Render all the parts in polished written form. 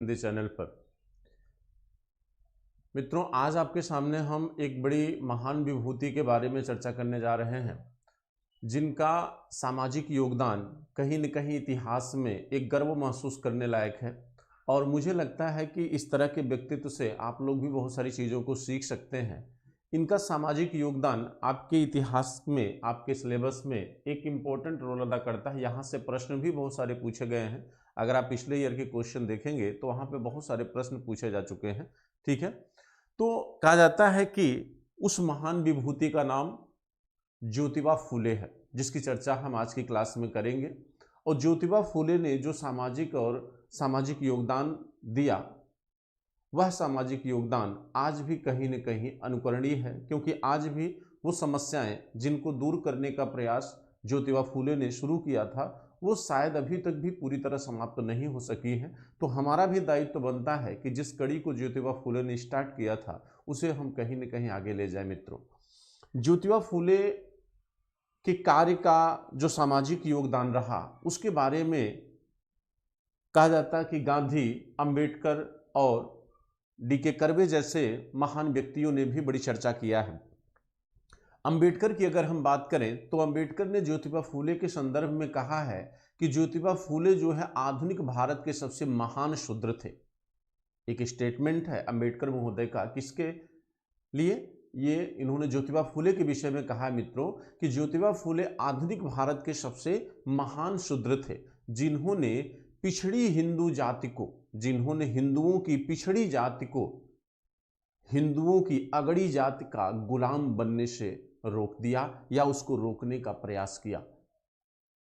Hindi channel पर। मित्रों, आज आपके सामने हम एक बड़ी महान विभूति के बारे में चर्चा करने जा रहे हैं, जिनका सामाजिक योगदान कहीं न कहीं इतिहास में एक गर्व महसूस करने लायक है। और मुझे लगता है कि इस तरह के व्यक्तित्व से आप लोग भी बहुत सारी चीज़ों को सीख सकते हैं। इनका सामाजिक योगदान आपके इतिहास में, आपके सिलेबस में एक इम्पोर्टेंट रोल अदा करता है। यहाँ से प्रश्न भी बहुत सारे पूछे गए हैं। अगर आप पिछले ईयर के क्वेश्चन देखेंगे तो वहाँ पे बहुत सारे प्रश्न पूछे जा चुके हैं। ठीक है, तो कहा जाता है कि उस महान विभूति का नाम ज्योतिबा फूले है, जिसकी चर्चा हम आज की क्लास में करेंगे। और ज्योतिबा फूले ने जो सामाजिक योगदान दिया, वह सामाजिक योगदान आज भी कहीं न कहीं अनुकरणीय है, क्योंकि आज भी वो समस्याएं जिनको दूर करने का प्रयास ज्योतिबा फूले ने शुरू किया था, वो शायद अभी तक भी पूरी तरह समाप्त नहीं हो सकी हैं। तो हमारा भी दायित्व बनता है कि जिस कड़ी को ज्योतिबा फूले ने स्टार्ट किया था, उसे हम कहीं न कहीं आगे ले जाए। मित्रों, ज्योतिबा फूले के कार्य का जो सामाजिक योगदान रहा, उसके बारे में कहा जाता है कि गांधी, अंबेडकर और डी.के. कर्वे जैसे महान व्यक्तियों ने भी बड़ी चर्चा किया है। अंबेडकर की अगर हम बात करें तो अंबेडकर ने ज्योतिबा फूले के संदर्भ में कहा है कि ज्योतिबा फूले जो है आधुनिक भारत के सबसे महान शूद्र थे। एक स्टेटमेंट है अंबेडकर महोदय का, किसके लिए? ये इन्होंने ज्योतिबा फूले के विषय में कहा है मित्रों कि ज्योतिबा फूले आधुनिक भारत के सबसे महान शूद्र थे, जिन्होंने पिछड़ी हिंदू जाति को, जिन्होंने हिंदुओं की पिछड़ी जाति को, हिंदुओं की अगड़ी जाति का गुलाम बनने से रोक दिया या उसको रोकने का प्रयास किया।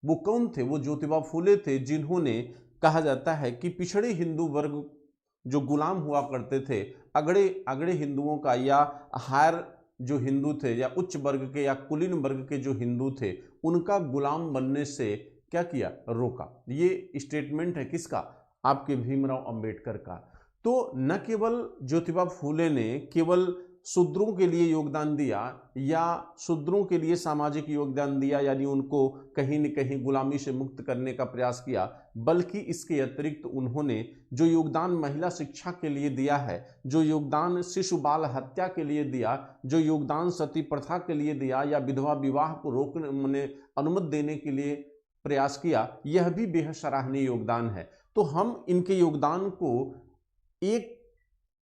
वो कौन थे? वो ज्योतिबा फूले थे, जिन्होंने, कहा जाता है कि पिछड़े हिंदू वर्ग जो गुलाम हुआ करते थे, अगड़े अगड़े हिंदुओं का, या हायर जो हिंदू थे, या उच्च वर्ग के या कुलीन वर्ग के जो हिंदू थे, उनका गुलाम बनने से क्या किया? रोका। ये स्टेटमेंट है किसका? आपके भीमराव अंबेडकर का। तो न केवल ज्योतिबा फूले ने केवल शूद्रों के लिए योगदान दिया या शूद्रों के लिए सामाजिक योगदान दिया, यानी उनको कहीं न कहीं गुलामी से मुक्त करने का प्रयास किया, बल्कि इसके अतिरिक्त उन्होंने जो योगदान महिला शिक्षा के लिए दिया है, जो योगदान शिशु बाल हत्या के लिए दिया, जो योगदान सती प्रथा के लिए दिया, या विधवा विवाह को रोकने अनुमति देने के लिए प्रयास किया, यह भी बेहद सराहनीय योगदान है। तो हम इनके योगदान को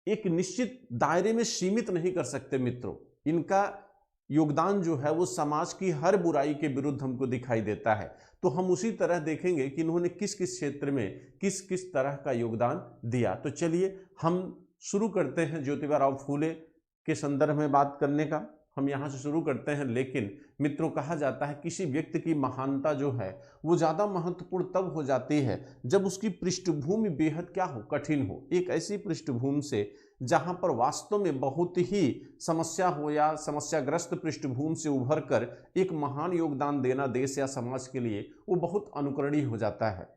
एक निश्चित दायरे में सीमित नहीं कर सकते मित्रों। इनका योगदान जो है वो समाज की हर बुराई के विरुद्ध हमको दिखाई देता है। तो हम उसी तरह देखेंगे कि इन्होंने किस किस क्षेत्र में किस किस तरह का योगदान दिया। तो चलिए हम शुरू करते हैं ज्योतिबा राव फूले के संदर्भ में बात करने का। हम यहाँ से शुरू करते हैं। लेकिन मित्रों, कहा जाता है किसी व्यक्ति की महानता जो है वो ज़्यादा महत्वपूर्ण तब हो जाती है जब उसकी पृष्ठभूमि बेहद क्या हो? कठिन हो। एक ऐसी पृष्ठभूमि से जहाँ पर वास्तव में बहुत ही समस्या हो, या समस्याग्रस्त पृष्ठभूमि से उभर कर एक महान योगदान देना देश या समाज के लिए, वो बहुत अनुकरणीय हो जाता है।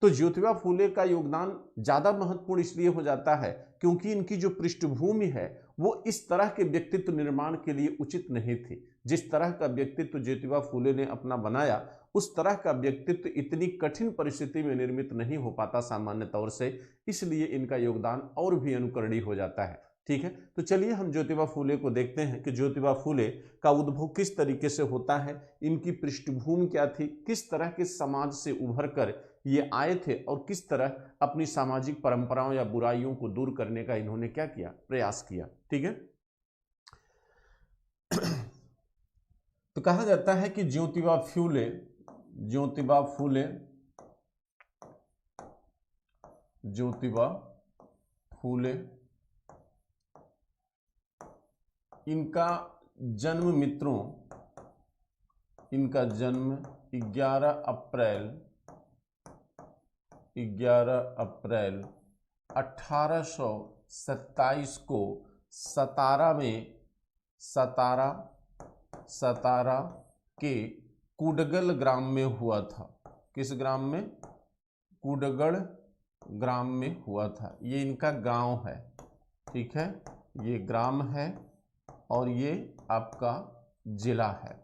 तो ज्योतिबा फूले का योगदान ज़्यादा महत्वपूर्ण इसलिए हो जाता है क्योंकि इनकी जो पृष्ठभूमि है वो इस तरह के व्यक्तित्व निर्माण के लिए उचित नहीं थी। जिस तरह का व्यक्तित्व ज्योतिबा फूले ने अपना बनाया, उस तरह का व्यक्तित्व इतनी कठिन परिस्थिति में निर्मित नहीं हो पाता सामान्य तौर से, इसलिए इनका योगदान और भी अनुकरणीय हो जाता है। ठीक है, तो चलिए हम ज्योतिबा फूले को देखते हैं कि ज्योतिबा फूले का उद्भव किस तरीके से होता है, इनकी पृष्ठभूमि क्या थी, किस तरह के समाज से उभर कर ये आए थे, और किस तरह अपनी सामाजिक परंपराओं या बुराइयों को दूर करने का इन्होंने क्या किया? प्रयास किया। ठीक है, तो कहा जाता है कि ज्योतिबा फूले इनका जन्म मित्रों, इनका जन्म 11 अप्रैल 1827 को सतारा के कुडगल ग्राम में हुआ था। किस ग्राम में? कुडगल ग्राम में हुआ था। ये इनका गांव है। ठीक है, ये ग्राम है और ये आपका जिला है।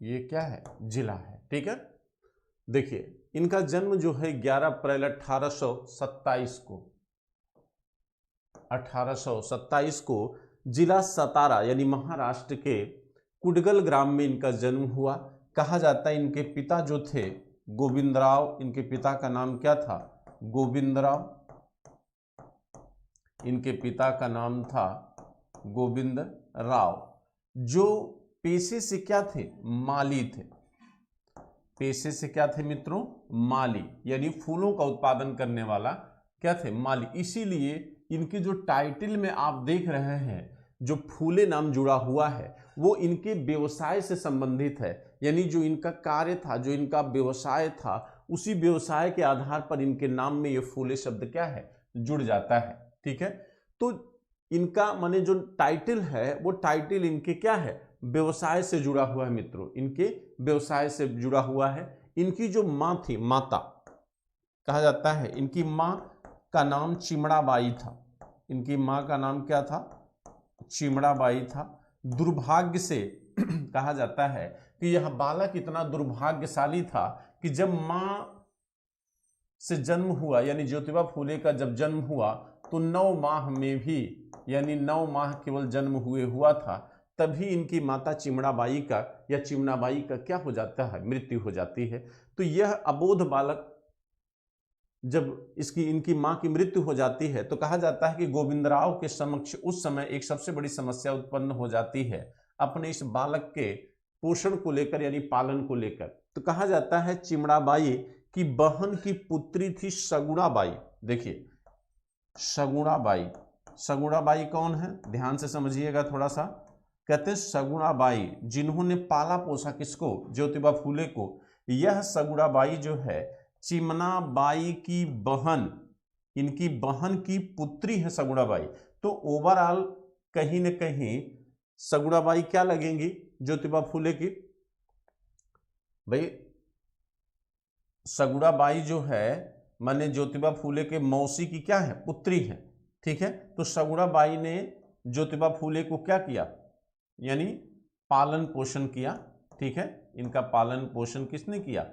ये क्या है? जिला है। ठीक है, देखिए इनका जन्म जो है 11 अप्रैल 1827 को 1827 को जिला सतारा यानी महाराष्ट्र के कुडगल ग्राम में इनका जन्म हुआ। कहा जाता है इनके पिता जो थे गोविंदराव, इनके पिता का नाम क्या था? गोविंदराव। इनके पिता का नाम था गोविंद राव, जो पेशे से क्या थे? माली थे। पेशे से क्या थे मित्रों? माली, यानी फूलों का उत्पादन करने वाला क्या थे? माली। इसीलिए इनके जो टाइटल में आप देख रहे हैं जो फूले नाम जुड़ा हुआ है वो इनके व्यवसाय से संबंधित है, यानी जो इनका कार्य था, जो इनका व्यवसाय था, उसी व्यवसाय के आधार पर इनके नाम में ये फूले शब्द क्या है? जुड़ जाता है। ठीक है, तो इनका माने जो टाइटल है वो टाइटल इनके क्या है? व्यवसाय से जुड़ा हुआ है मित्रों, इनके व्यवसाय से जुड़ा हुआ है। इनकी जो माँ थी, माता कहा जाता है, इनकी माँ का नाम चिमड़ाबाई था। इनकी माँ का नाम क्या था? चिमड़ाबाई था। दुर्भाग्य से कहा जाता है कि यह बालक इतना दुर्भाग्यशाली था कि जब माँ से जन्म हुआ, यानी ज्योतिबा फूले का जब जन्म हुआ तो 9 माह में भी, यानी 9 माह केवल जन्म हुआ था, तभी इनकी माता चिमड़ाबाई का या चिमनाबाई का क्या हो जाता है? मृत्यु हो जाती है। तो यह अबोध बालक जब इनकी मां की मृत्यु हो जाती है तो कहा जाता है कि गोविंदराव के समक्ष उस समय एक सबसे बड़ी समस्या उत्पन्न हो जाती है अपने इस बालक के पोषण को लेकर, यानी पालन को लेकर। तो कहा जाता है चिमड़ाबाई की बहन की पुत्री थी सगुणाबाई। देखिए सगुणाबाई, सगुणाबाई कौन है? ध्यान से समझिएगा थोड़ा सा। कहते हैं सगुणाबाई जिन्होंने पाला पोसा किसको? ज्योतिबा फूले को। यह सगुणाबाई जो है चिमनाबाई की बहन, इनकी बहन की पुत्री है सगुणाबाई। तो ओवरऑल कहीं न कहीं सगुणाबाई क्या लगेंगी? ज्योतिबा फूले की। भाई सगुणाबाई जो है माने ज्योतिबा फूले के मौसी की क्या है? पुत्री है। ठीक है, तो सगुणाबाई ने ज्योतिबा फूले को क्या किया? यानी पालन पोषण किया। ठीक है, इनका पालन पोषण किसने किया?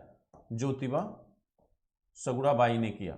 ज्योतिबा सगुणाबाई ने किया।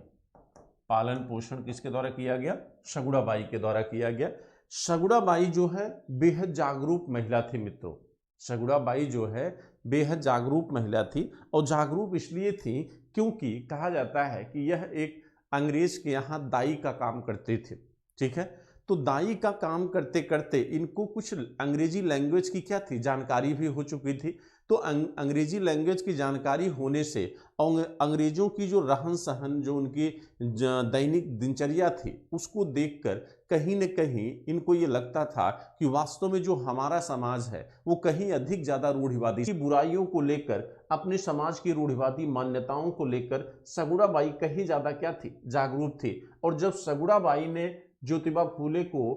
पालन पोषण किसके द्वारा किया गया? सगुणाबाई के द्वारा किया गया। सगुणाबाई जो है बेहद जागरूक महिला थी मित्रों। सगुणाबाई जो है बेहद जागरूक महिला थी, और जागरूक इसलिए थी क्योंकि कहा जाता है कि यह एक अंग्रेज के यहाँ दाई का काम करते थे। ठीक है, तो दाई का काम करते करते इनको कुछ अंग्रेजी लैंग्वेज की क्या थी? जानकारी भी हो चुकी थी। तो अंग्रेजी लैंग्वेज की जानकारी होने से और अंग्रेजों की जो रहन सहन, जो उनकी दैनिक दिनचर्या थी, उसको देखकर कहीं न कहीं इनको ये लगता था कि वास्तव में जो हमारा समाज है वो कहीं अधिक ज़्यादा रूढ़िवादी, बुराइयों को लेकर, अपने समाज की रूढ़िवादी मान्यताओं को लेकर सगुणाबाई कहीं ज़्यादा क्या थी? जागरूक थी। और जब सगुणाबाई ने ज्योतिबा फूले को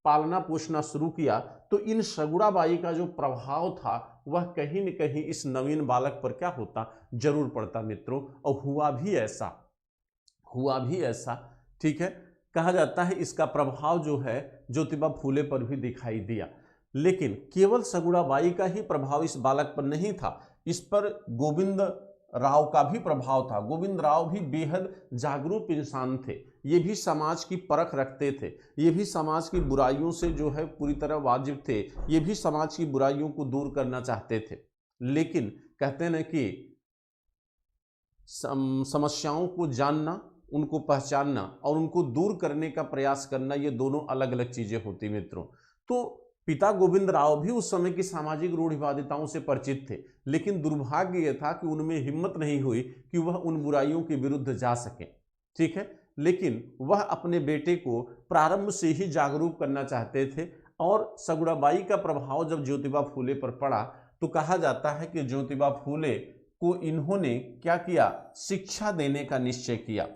पालना पोषना शुरू किया तो इन सगुणाबाई का जो प्रभाव था वह कहीं न कहीं इस नवीन बालक पर क्या होता? जरूर पड़ता मित्रों। और हुआ भी ऐसा। ठीक है, कहा जाता है इसका प्रभाव जो है ज्योतिबा फूले पर भी दिखाई दिया। लेकिन केवल सगुणाबाई का ही प्रभाव इस बालक पर नहीं था, इस पर गोविंद राव का भी प्रभाव था। गोविंद राव भी बेहद जागरूक इंसान थे। ये भी समाज की परख रखते थे, ये भी समाज की बुराइयों से जो है पूरी तरह वाजिब थे, ये भी समाज की बुराइयों को दूर करना चाहते थे। लेकिन कहते हैं ना कि समस्याओं को जानना, उनको पहचानना और उनको दूर करने का प्रयास करना, ये दोनों अलग अलग चीजें होती मित्रों। तो पिता गोविंद राव भी उस समय की सामाजिक रूढ़िवादिताओं से परिचित थे, लेकिन दुर्भाग्य यह था कि उनमें हिम्मत नहीं हुई कि वह उन बुराइयों के विरुद्ध जा सके। ठीक है, लेकिन वह अपने बेटे को प्रारंभ से ही जागरूक करना चाहते थे। और सगुणाबाई का प्रभाव जब ज्योतिबा फूले पर पड़ा तो कहा जाता है कि ज्योतिबा फूले को इन्होंने क्या किया? शिक्षा देने का निश्चय किया।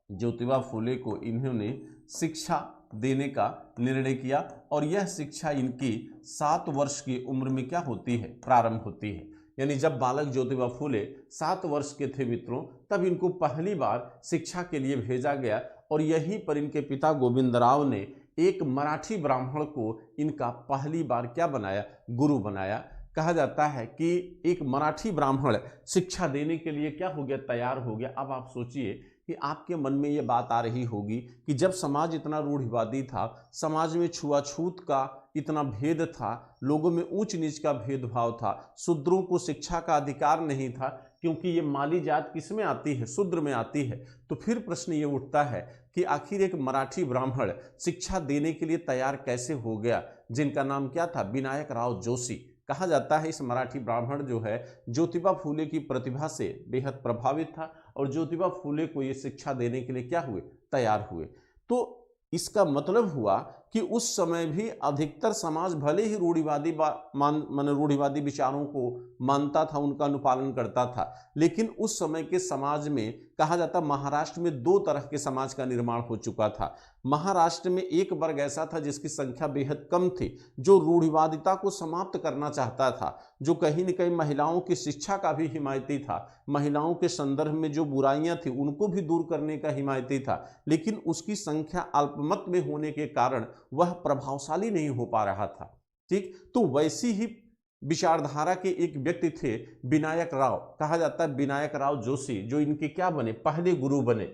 ज्योतिबा फूले को इन्होंने शिक्षा देने का निर्णय किया, और यह शिक्षा इनकी 7 वर्ष की उम्र में क्या होती है? प्रारंभ होती है। यानी जब बालक ज्योतिबा फूले 7 वर्ष के थे मित्रों, तब इनको पहली बार शिक्षा के लिए भेजा गया, और यहीं पर इनके पिता गोविंदराव ने एक मराठी ब्राह्मण को इनका पहली बार क्या बनाया? गुरु बनाया। कहा जाता है कि एक मराठी ब्राह्मण शिक्षा देने के लिए क्या हो गया, तैयार हो गया। अब आप सोचिए कि आपके मन में ये बात आ रही होगी कि जब समाज इतना रूढ़िवादी था, समाज में छुआछूत का इतना भेद था, लोगों में ऊंच नीच का भेदभाव था, शूद्रों को शिक्षा का अधिकार नहीं था, क्योंकि ये माली जात किस में आती है, शूद्र में आती है। तो फिर प्रश्न ये उठता है कि आखिर एक मराठी ब्राह्मण शिक्षा देने के लिए तैयार कैसे हो गया, जिनका नाम क्या था, विनायक राव जोशी। कहा जाता है इस मराठी ब्राह्मण जो है ज्योतिबा फूले की प्रतिभा से बेहद प्रभावित था और ज्योतिबा फूले को ये शिक्षा देने के लिए क्या हुए, तैयार हुए। तो इसका मतलब हुआ कि उस समय भी अधिकतर समाज भले ही रूढ़िवादी रूढ़िवादी विचारों को मानता था, उनका अनुपालन करता था, लेकिन उस समय के समाज में कहा जाता महाराष्ट्र में दो तरह के समाज का निर्माण हो चुका था। महाराष्ट्र में एक वर्ग ऐसा था जिसकी संख्या बेहद कम थी, जो रूढ़िवादिता को समाप्त करना चाहता था, जो कहीं न कहीं महिलाओं की शिक्षा का भी हिमायती था, महिलाओं के संदर्भ में जो बुराइयां थी उनको भी दूर करने का हिमायती था, लेकिन उसकी संख्या अल्पमत में होने के कारण वह प्रभावशाली नहीं हो पा रहा था। ठीक, तो वैसी ही विचारधारा के एक व्यक्ति थे विनायक राव, कहा जाता है विनायक राव जोशी, जो इनके क्या बने, पहले गुरु बने।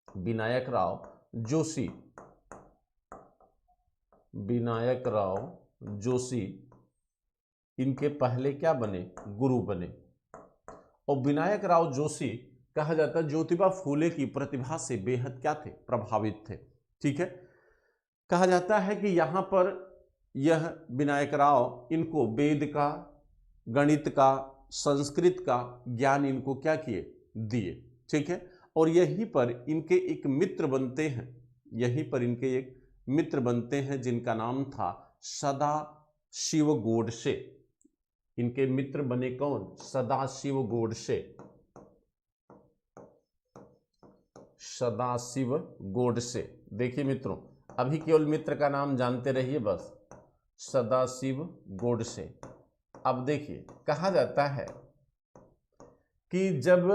विनायक राव जोशी, विनायक राव जोशी इनके पहले क्या बने, गुरु बने। और विनायक राव जोशी कहा जाता है ज्योतिबा फूले की प्रतिभा से बेहद क्या थे, प्रभावित थे। ठीक है, कहा जाता है कि यहां पर यह विनायक राव इनको वेद का, गणित का, संस्कृत का ज्ञान इनको क्या किए, दिए। ठीक है, और यहीं पर इनके एक मित्र बनते हैं, यहीं पर इनके एक मित्र बनते हैं जिनका नाम था सदाशिव गोडसे। इनके मित्र बने कौन, सदाशिव गोडसे। सदाशिव गोडसे, देखिए मित्रों, अभी केवल मित्र का नाम जानते रहिए बस, सदाशिव गोडसे। अब देखिए, कहा जाता है कि जब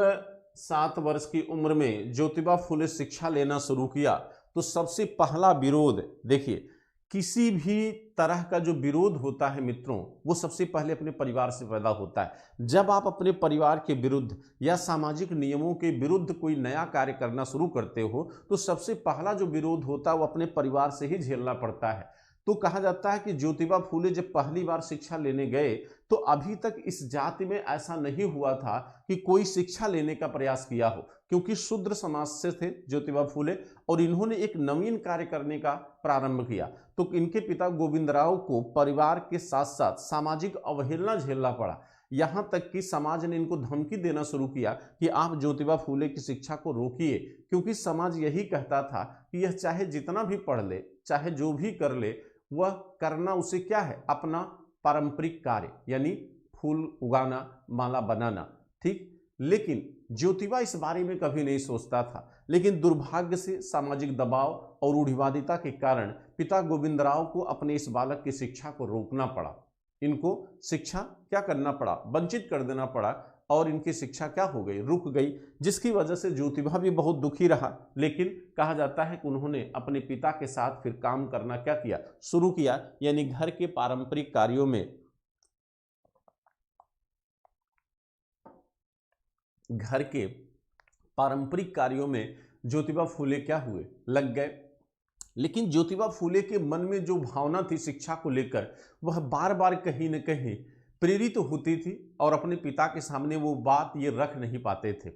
7 वर्ष की उम्र में ज्योतिबा फूले शिक्षा लेना शुरू किया तो सबसे पहला विरोध, देखिए किसी भी तरह का जो विरोध होता है मित्रों, वो सबसे पहले अपने परिवार से पैदा होता है। जब आप अपने परिवार के विरुद्ध या सामाजिक नियमों के विरुद्ध कोई नया कार्य करना शुरू करते हो तो सबसे पहला जो विरोध होता है वो अपने परिवार से ही झेलना पड़ता है। तो कहा जाता है कि ज्योतिबा फूले जब पहली बार शिक्षा लेने गए तो अभी तक इस जाति में ऐसा नहीं हुआ था कि कोई शिक्षा लेने का प्रयास किया हो, क्योंकि शूद्र समाज से थे ज्योतिबा फूले और इन्होंने एक नवीन कार्य करने का प्रारंभ किया। तो इनके पिता गोविंदराव को परिवार के साथ साथ सामाजिक अवहेलना झेलना पड़ा, यहां तक कि समाज ने इनको धमकी देना शुरू किया कि आप ज्योतिबा फूले की शिक्षा को रोकिए, क्योंकि समाज यही कहता था कि यह चाहे जितना भी पढ़ ले, चाहे जो भी कर ले, वह करना उसे क्या है, अपना पारंपरिक कार्य, यानी फूल उगाना, माला बनाना। ठीक, लेकिन ज्योतिबा इस बारे में कभी नहीं सोचता था, लेकिन दुर्भाग्य से सामाजिक दबाव और रूढ़िवादिता के कारण पिता गोविंदराव को अपने इस बालक की शिक्षा को रोकना पड़ा। इनको शिक्षा क्या करना पड़ा, वंचित कर देना पड़ा, और इनकी शिक्षा क्या हो गई, रुक गई, जिसकी वजह से ज्योतिबा भी बहुत दुखी रहा। लेकिन कहा जाता है कि उन्होंने अपने पिता के साथ फिर काम करना क्या किया, शुरू किया, यानी घर के पारंपरिक कार्यों में, घर के पारंपरिक कार्यों में ज्योतिबा फूले क्या हुए, लग गए। लेकिन ज्योतिबा फूले के मन में जो भावना थी शिक्षा को लेकर, वह बार बार कहीं न कहीं प्रेरित होती थी और अपने पिता के सामने वो बात ये रख नहीं पाते थे।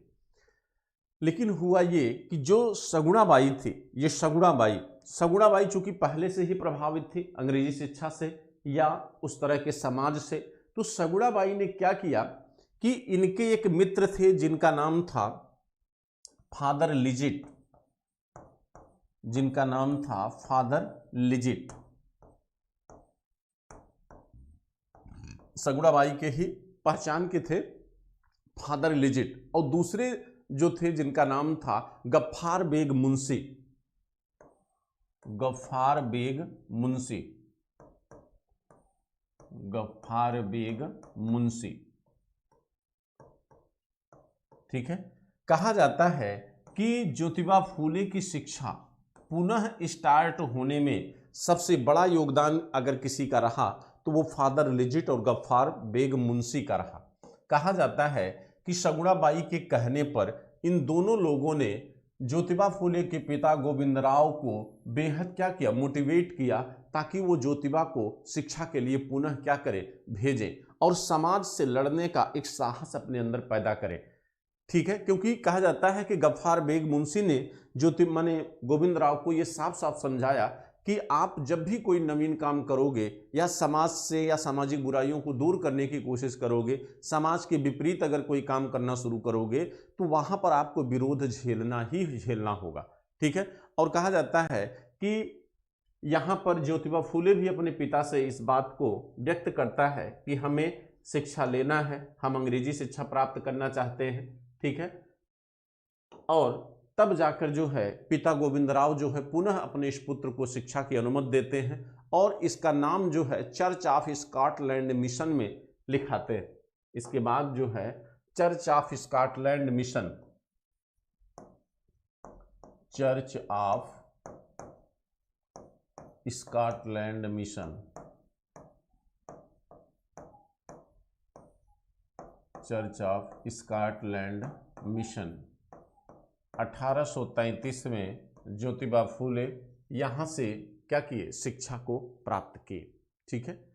लेकिन हुआ ये कि जो सगुणाबाई थी, ये सगुणाबाई चूंकि पहले से ही प्रभावित थी अंग्रेजी शिक्षा से या उस तरह के समाज से, तो सगुणाबाई ने क्या किया कि इनके एक मित्र थे जिनका नाम था फादर लिजिट, जिनका नाम था फादर लिजिट, सगुणाबाई के ही पहचान के थे फादर लिजिट, और दूसरे जो थे जिनका नाम था गफ्फार बेग मुंशी, गफ्फार बेग मुंशी, गफ्फार बेग मुंशी। ठीक है, कहा जाता है कि ज्योतिबा फूले की शिक्षा पुनः स्टार्ट होने में सबसे बड़ा योगदान अगर किसी का रहा तो वो फादर लिजिट और गफ्फार बेग मुंशी का रहा। कहा जाता है कि सगुणाबाई के कहने पर इन दोनों लोगों ने ज्योतिबा फुले के पिता गोविंदराव को बेहद क्या किया, मोटिवेट किया, ताकि वो ज्योतिबा को शिक्षा के लिए पुनः क्या करे, भेजें और समाज से लड़ने का एक साहस अपने अंदर पैदा करें। ठीक है, क्योंकि कहा जाता है कि गफ्फार बेग मुंशी ने गोविंदराव को ये साफ साफ समझाया कि आप जब भी कोई नवीन काम करोगे या समाज से या सामाजिक बुराइयों को दूर करने की कोशिश करोगे, समाज के विपरीत अगर कोई काम करना शुरू करोगे तो वहां पर आपको विरोध झेलना ही झेलना होगा। ठीक है, और कहा जाता है कि यहाँ पर ज्योतिबा फुले भी अपने पिता से इस बात को व्यक्त करता है कि हमें शिक्षा लेना है, हम अंग्रेजी शिक्षा प्राप्त करना चाहते हैं। ठीक है, और तब जाकर जो है पिता गोविंदराव जो है पुनः अपने इस पुत्र को शिक्षा की अनुमति देते हैं और इसका नाम जो है चर्च ऑफ स्कॉटलैंड मिशन में लिखाते हैं। इसके बाद जो है church of Scotland mission, church of Scotland mission, church of Scotland mission 1833 में ज्योतिबा फुले यहाँ से क्या किए, शिक्षा को प्राप्त किए। ठीक है,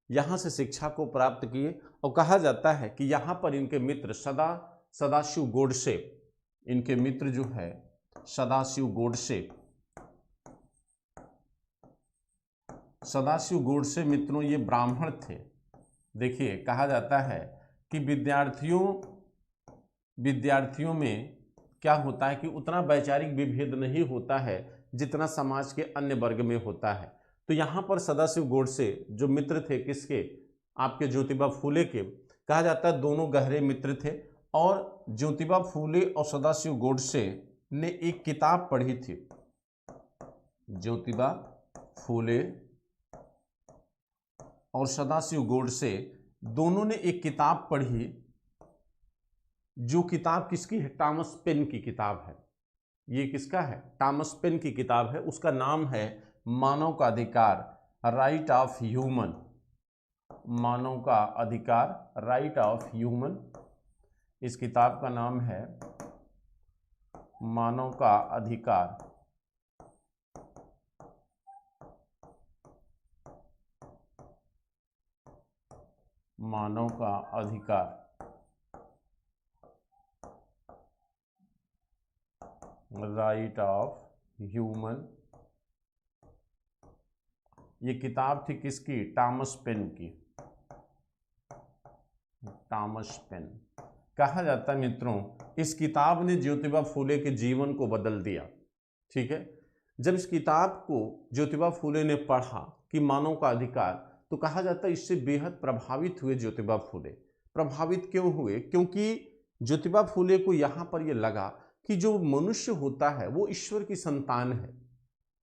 यहाँ से शिक्षा को प्राप्त किए और कहा जाता है कि यहाँ पर इनके मित्र सदाशिव गोडसे, इनके मित्र जो है सदाशिव गोडसे मित्रों ये ब्राह्मण थे। देखिए, कहा जाता है कि विद्यार्थियों में क्या होता है कि उतना वैचारिक विभेद नहीं होता है जितना समाज के अन्य वर्ग में होता है। तो यहाँ पर सदाशिव गोडसे जो मित्र थे किसके, आपके ज्योतिबा फुले के, कहा जाता है दोनों गहरे मित्र थे। और ज्योतिबा फुले और सदाशिव गोडसे ने एक किताब पढ़ी थी, ज्योतिबा फुले और सदाशिव गोडसे दोनों ने एक किताब पढ़ी, जो किताब किसकी है, टॉमस पेन की किताब है। ये किसका है, टॉमस पेन की किताब है। उसका नाम है मानव का अधिकार, राइट ऑफ ह्यूमन, मानव का अधिकार, राइट ऑफ ह्यूमन। इस किताब का नाम है मानव का अधिकार, मानव का अधिकार, राइट ऑफ ह्यूमन। ये किताब थी किसकी, टॉमस पेन की, टॉमस पेन। कहा जाता है मित्रों इस किताब ने ज्योतिबा फुले के जीवन को बदल दिया। ठीक है, जब इस किताब को ज्योतिबा फुले ने पढ़ा कि मानव का अधिकार, तो कहा जाता है इससे बेहद प्रभावित हुए ज्योतिबा फुले। प्रभावित क्यों हुए, क्योंकि ज्योतिबा फुले को यहाँ पर यह लगा कि जो मनुष्य होता है वो ईश्वर की संतान है,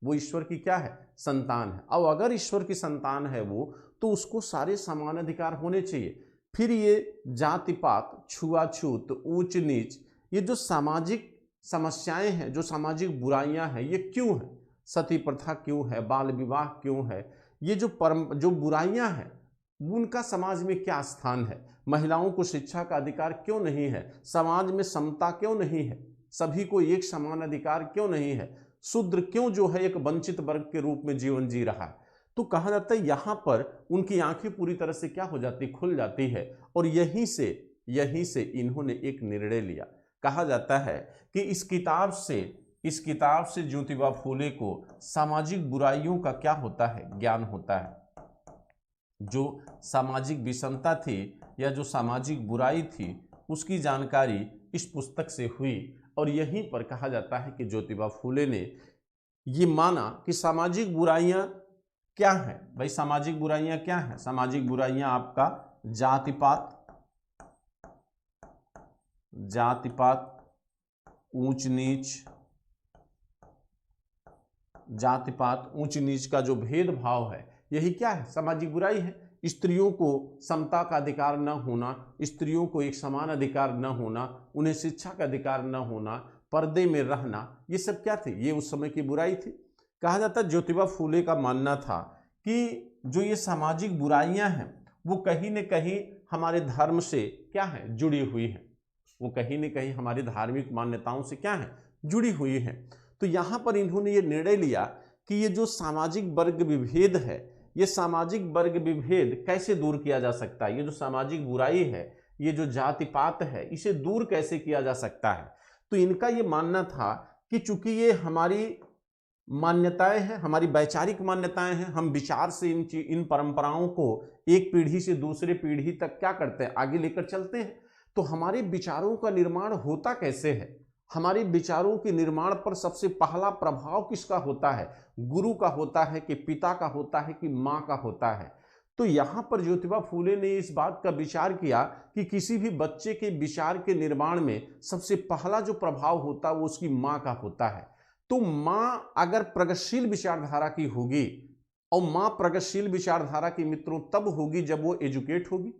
वो ईश्वर की क्या है, संतान है। और अगर ईश्वर की संतान है वो, तो उसको सारे समान अधिकार होने चाहिए। फिर ये जाति पात, छुआछूत, ऊंच नीच, ये जो सामाजिक समस्याएं हैं, जो सामाजिक बुराइयां हैं, ये क्यों है, सती प्रथा क्यों है, बाल विवाह क्यों है, ये जो बुराइयां हैं उनका समाज में क्या स्थान है, महिलाओं को शिक्षा का अधिकार क्यों नहीं है, समाज में समता क्यों नहीं है, सभी को एक समान अधिकार क्यों नहीं है, शूद्र क्यों जो है एक वंचित वर्ग के रूप में जीवन जी रहा है। तो कहा जाता है यहाँ पर उनकी आंखें पूरी तरह से क्या हो जाती, खुल जाती है। और यहीं से इन्होंने एक निर्णय लिया। कहा जाता है कि इस किताब से ज्योतिबा फुले को सामाजिक बुराइयों का क्या होता है, ज्ञान होता है। जो सामाजिक विषमता थी या जो सामाजिक बुराई थी उसकी जानकारी इस पुस्तक से हुई। और यहीं पर कहा जाता है कि ज्योतिबा फुले ने ये माना कि सामाजिक बुराइयां क्या हैं। भाई सामाजिक बुराइयां क्या हैं, सामाजिक बुराइयां आपका जाति पात, ऊंच नीच का जो भेदभाव है, यही क्या है, सामाजिक बुराई है। स्त्रियों को समता का अधिकार न होना, स्त्रियों को एक समान अधिकार न होना, उन्हें शिक्षा का अधिकार न होना, पर्दे में रहना, ये सब क्या थे, ये उस समय की बुराई थी। कहा जाता ज्योतिबा फुले का मानना था कि जो ये सामाजिक बुराइयां हैं वो कहीं न कहीं हमारे धर्म से क्या है, जुड़ी हुई हैं। वो कहीं न कहीं हमारी धार्मिक मान्यताओं से क्या है, जुड़ी हुई हैं। तो यहाँ पर इन्होंने ये निर्णय लिया कि ये जो सामाजिक वर्ग विभेद है, ये सामाजिक वर्ग विभेद कैसे दूर किया जा सकता है, ये जो सामाजिक बुराई है, ये जो जाति पात है, इसे दूर कैसे किया जा सकता है। तो इनका ये मानना था कि चूंकि ये हमारी मान्यताएं हैं, हमारी वैचारिक मान्यताएं हैं, हम विचार से इन परंपराओं को एक पीढ़ी से दूसरे पीढ़ी तक क्या करते हैं, आगे लेकर चलते हैं। तो हमारे विचारों का निर्माण होता कैसे है, हमारे विचारों के निर्माण पर सबसे पहला प्रभाव किसका होता है, गुरु का होता है कि पिता का होता है कि माँ का होता है। तो यहाँ पर ज्योतिबा फूले ने इस बात का विचार किया कि किसी भी बच्चे के विचार के निर्माण में सबसे पहला जो प्रभाव होता है वो उसकी माँ का होता है। तो माँ अगर प्रगतिशील विचारधारा की होगी, और माँ प्रगतिशील विचारधारा की मित्रों तब होगी जब वो एजुकेट होगी।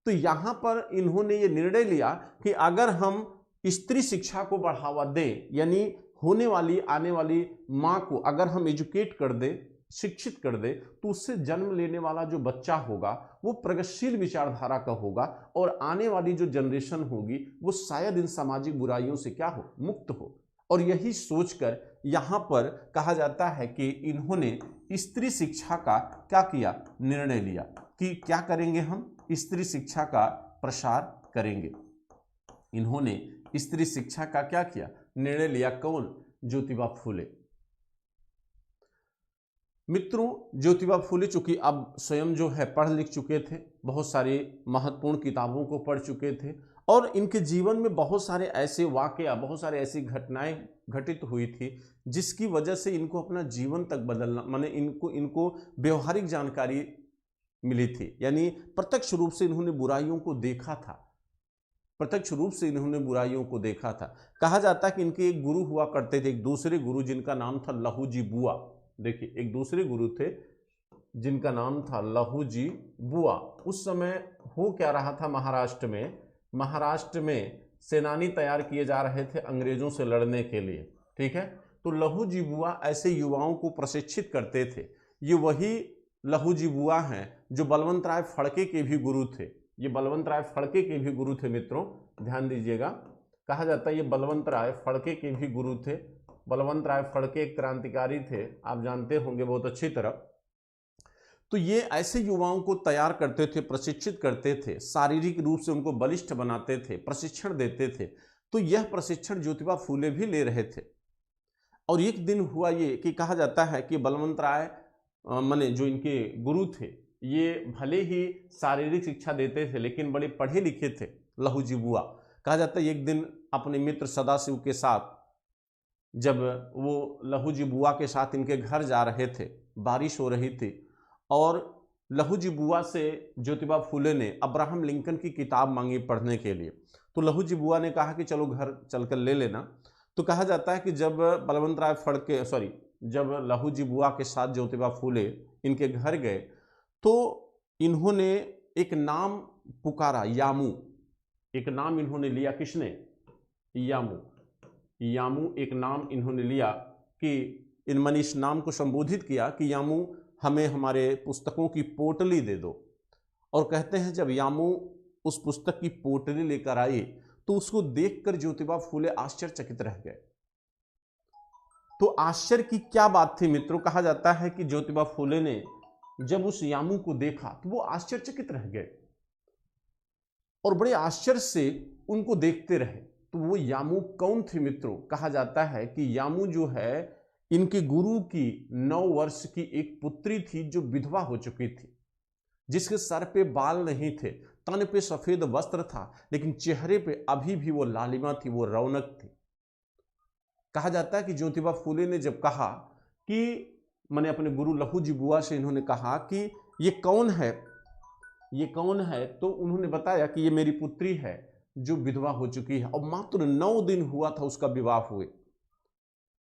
तो यहाँ पर इन्होंने ये निर्णय लिया कि अगर हम स्त्री शिक्षा को बढ़ावा दें, यानी होने वाली आने वाली माँ को अगर हम एजुकेट कर दें, शिक्षित कर दे, तो उससे जन्म लेने वाला जो बच्चा होगा वो प्रगतिशील विचारधारा का होगा, और आने वाली जो जनरेशन होगी वो शायद इन सामाजिक बुराइयों से क्या हो, मुक्त हो। और यही सोचकर यहाँ पर कहा जाता है कि इन्होंने स्त्री शिक्षा का क्या किया, निर्णय लिया कि क्या करेंगे, हम स्त्री शिक्षा का प्रसार करेंगे। इन्होंने स्त्री शिक्षा का क्या किया, निर्णय लिया। कौन, ज्योतिबा फूले। मित्रों, ज्योतिबा फूले चूंकि अब स्वयं जो है पढ़ लिख चुके थे, बहुत सारी महत्वपूर्ण किताबों को पढ़ चुके थे, और इनके जीवन में बहुत सारे ऐसे वाकया, बहुत सारे ऐसी घटनाएं घटित हुई थी जिसकी वजह से इनको अपना जीवन तक बदलना, माने इनको व्यवहारिक जानकारी मिली थी, यानी प्रत्यक्ष रूप से इन्होंने बुराइयों को देखा था, प्रत्यक्ष रूप से इन्होंने बुराइयों को देखा था। कहा जाता है कि इनके एक गुरु हुआ करते थे, एक दूसरे गुरु जिनका नाम था लहू जी बुआ। देखिए, एक दूसरे गुरु थे जिनका नाम था लहू जी बुआ। उस समय हो क्या रहा था, महाराष्ट्र में सेनानी तैयार किए जा रहे थे अंग्रेजों से लड़ने के लिए, ठीक है। तो लहू जी बुआ ऐसे युवाओं को प्रशिक्षित करते थे। ये वही लहू जी बुआ हैं जो बलवंत राय फड़के के भी गुरु थे। ये बलवंत राय फड़के के भी गुरु थे मित्रों, ध्यान दीजिएगा। कहा जाता है ये बलवंत राय फड़के के भी गुरु थे। बलवंत राय फड़के एक क्रांतिकारी थे, आप जानते होंगे बहुत अच्छी तरह। तो ये ऐसे युवाओं को तैयार करते थे, प्रशिक्षित करते थे, शारीरिक रूप से उनको बलिष्ठ बनाते थे, प्रशिक्षण देते थे। तो यह प्रशिक्षण ज्योतिबा फूले भी ले रहे थे। और एक दिन हुआ ये कि कहा जाता है कि बलवंत राय माने जो इनके गुरु थे, ये भले ही शारीरिक शिक्षा देते थे लेकिन बड़े पढ़े लिखे थे लहू जी बुआ। कहा जाता है एक दिन अपने मित्र सदाशिव के साथ जब वो लहू जी बुआ के साथ इनके घर जा रहे थे, बारिश हो रही थी, और लहू जी बुआ से ज्योतिबा फूले ने अब्राहम लिंकन की किताब मांगी पढ़ने के लिए। तो लहू जी बुआ ने कहा कि चलो घर चलकर ले लेना। तो कहा जाता है कि जब बलवंत राय फड़के जब लहू जी बुआ के साथ ज्योतिबा फूले इनके घर गए तो इन्होंने एक नाम पुकारा, यामू। एक नाम इन्होंने लिया, किसने, यामू एक नाम इन्होंने लिया कि इनमन इस नाम को संबोधित किया कि यामू हमें हमारे पुस्तकों की पोटली दे दो। और कहते हैं जब यामू उस पुस्तक की पोटली लेकर आई तो उसको देखकर ज्योतिबा फूले आश्चर्यचकित रह गए। तो आश्चर्य की क्या बात थी मित्रों, कहा जाता है कि ज्योतिबा फूले ने जब उस यामू को देखा तो वो आश्चर्यचकित रह गए और बड़े आश्चर्य से उनको देखते रहे। तो वो यामू कौन थे मित्रों, कहा जाता है कि यामू जो है इनके गुरु की 9 वर्ष की एक पुत्री थी जो विधवा हो चुकी थी, जिसके सर पे बाल नहीं थे, तन पे सफेद वस्त्र था, लेकिन चेहरे पे अभी भी वो लालिमा थी, वो रौनक थी। कहा जाता है कि ज्योतिबा फूले ने जब कहा कि मैंने अपने गुरु लहू जी बुआ से इन्होंने कहा कि ये कौन है, ये कौन है, तो उन्होंने बताया कि ये मेरी पुत्री है जो विधवा हो चुकी है। और मात्र 9 दिन हुआ था उसका विवाह हुए,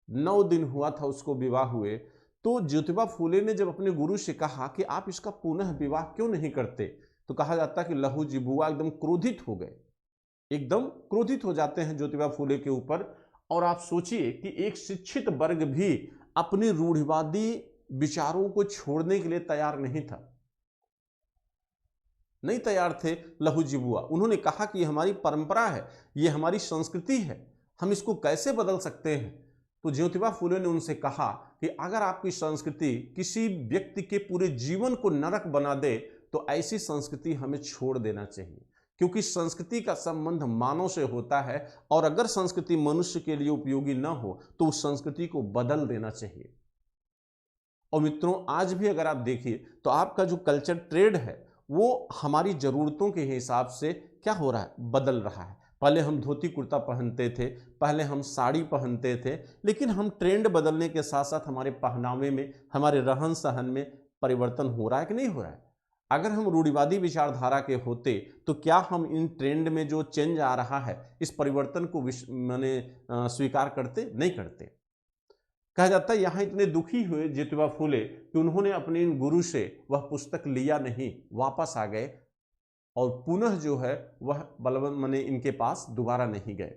9 दिन हुआ था उसको विवाह हुए। तो ज्योतिबा फूले ने जब अपने गुरु से कहा कि आप इसका पुनः विवाह क्यों नहीं करते, तो कहा जाता है कि लहू जी बुआ एकदम क्रोधित हो गए, एकदम क्रोधित हो जाते हैं ज्योतिबा फूले के ऊपर। और आप सोचिए कि एक शिक्षित वर्ग भी अपनी रूढ़िवादी विचारों को छोड़ने के लिए तैयार नहीं तैयार थे लहूजी बुआ। उन्होंने कहा कि ये हमारी परंपरा है, ये हमारी संस्कृति है, हम इसको कैसे बदल सकते हैं। तो ज्योतिबा फुले ने उनसे कहा कि अगर आपकी संस्कृति किसी व्यक्ति के पूरे जीवन को नरक बना दे तो ऐसी संस्कृति हमें छोड़ देना चाहिए, क्योंकि संस्कृति का संबंध मानव से होता है और अगर संस्कृति मनुष्य के लिए उपयोगी न हो तो उस संस्कृति को बदल देना चाहिए। और मित्रों, आज भी अगर आप देखिए तो आपका जो कल्चर ट्रेड है वो हमारी ज़रूरतों के हिसाब से क्या हो रहा है, बदल रहा है। पहले हम धोती कुर्ता पहनते थे, पहले हम साड़ी पहनते थे, लेकिन हम ट्रेंड बदलने के साथ साथ हमारे पहनावे में, हमारे रहन सहन में परिवर्तन हो रहा है कि नहीं हो रहा है। अगर हम रूढ़िवादी विचारधारा के होते तो क्या हम इन ट्रेंड में जो चेंज आ रहा है इस परिवर्तन को स्वीकार करते? नहीं करते। कहा जाता है यहाँ इतने दुखी हुए ज्योतिबा फुले कि उन्होंने अपने इन गुरु से वह पुस्तक लिया नहीं, वापस आ गए और पुनः जो है वह बलवंत इनके पास दोबारा नहीं गए।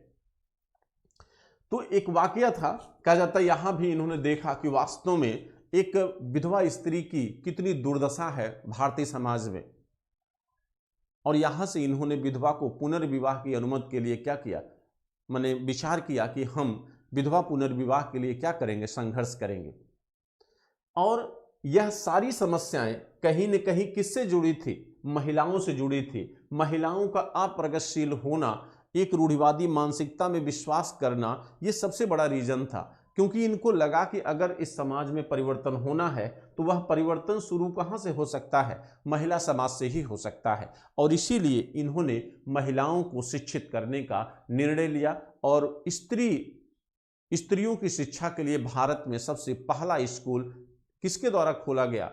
तो एक वाकया था, कहा जाता है यहाँ भी इन्होंने देखा कि वास्तव में एक विधवा स्त्री की कितनी दुर्दशा है भारतीय समाज में, और यहां से इन्होंने विधवा को पुनर्विवाह की अनुमति के लिए क्या किया, विचार किया कि हम विधवा पुनर्विवाह के लिए क्या करेंगे, संघर्ष करेंगे। और यह सारी समस्याएं कहीं न कहीं किससे जुड़ी थी? महिलाओं से जुड़ी थी। महिलाओं का अप्रगतिशील होना, एक रूढ़िवादी मानसिकता में विश्वास करना, यह सबसे बड़ा रीजन था, क्योंकि इनको लगा कि अगर इस समाज में परिवर्तन होना है तो वह परिवर्तन शुरू कहां से हो सकता है? महिला समाज से ही हो सकता है। और इसीलिए इन्होंने महिलाओं को शिक्षित करने का निर्णय लिया और स्त्रियों की शिक्षा के लिए भारत में सबसे पहला स्कूल किसके द्वारा खोला गया?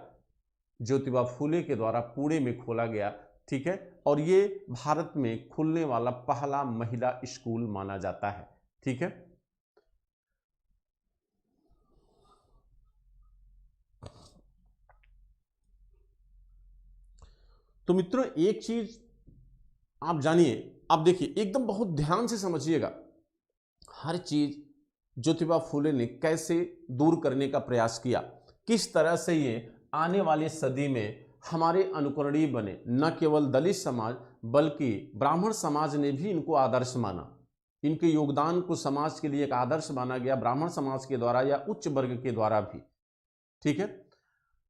ज्योतिबा फुले के द्वारा पुणे में खोला गया। ठीक है, और ये भारत में खुलने वाला पहला महिला स्कूल माना जाता है। ठीक है, तो मित्रों एक चीज आप जानिए, आप देखिए, एकदम बहुत ध्यान से समझिएगा, हर चीज ज्योतिबा फुले ने कैसे दूर करने का प्रयास किया, किस तरह से ये आने वाली सदी में हमारे अनुकरणीय बने। न केवल दलित समाज बल्कि ब्राह्मण समाज ने भी इनको आदर्श माना, इनके योगदान को समाज के लिए एक आदर्श माना गया, ब्राह्मण समाज के द्वारा या उच्च वर्ग के द्वारा भी। ठीक है,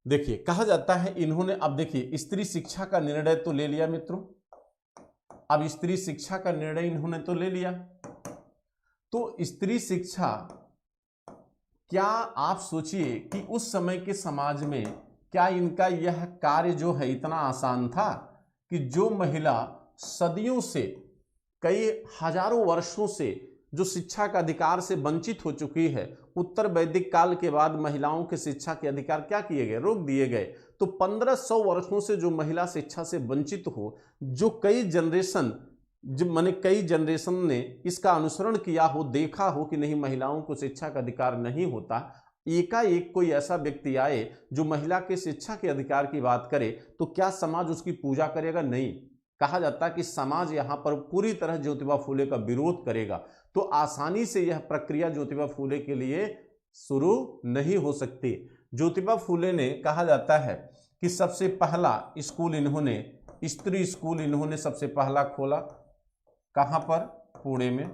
देखिए कहा जाता है इन्होंने, अब देखिए स्त्री शिक्षा का निर्णय तो ले लिया मित्रों, अब स्त्री शिक्षा का निर्णय इन्होंने तो ले लिया, तो स्त्री शिक्षा, क्या आप सोचिए कि उस समय के समाज में क्या इनका यह कार्य जो है इतना आसान था कि जो महिला सदियों से, कई हजारों वर्षों से जो शिक्षा का अधिकार से वंचित हो चुकी है, उत्तर वैदिक काल के बाद महिलाओं के शिक्षा के अधिकार क्या किए गए? रोक दिए गए। तो 1500 वर्षों से जो महिला शिक्षा से वंचित हो, जो कई जनरेशन ने इसका अनुसरण किया हो, देखा हो कि नहीं महिलाओं को शिक्षा का अधिकार नहीं होता, एकाएक कोई ऐसा व्यक्ति आए जो महिला के शिक्षा के अधिकार की बात करे तो क्या समाज उसकी पूजा करेगा? नहीं। कहा जाता है कि समाज यहाँ पर पूरी तरह ज्योतिबा फुले का विरोध करेगा, तो आसानी से यह प्रक्रिया ज्योतिबा फुले के लिए शुरू नहीं हो सकती। ज्योतिबा फुले ने, कहा जाता है कि सबसे पहला स्कूल इन्होंने, स्त्री स्कूल इन्होंने सबसे पहला खोला। कहाँ पर? पुणे में।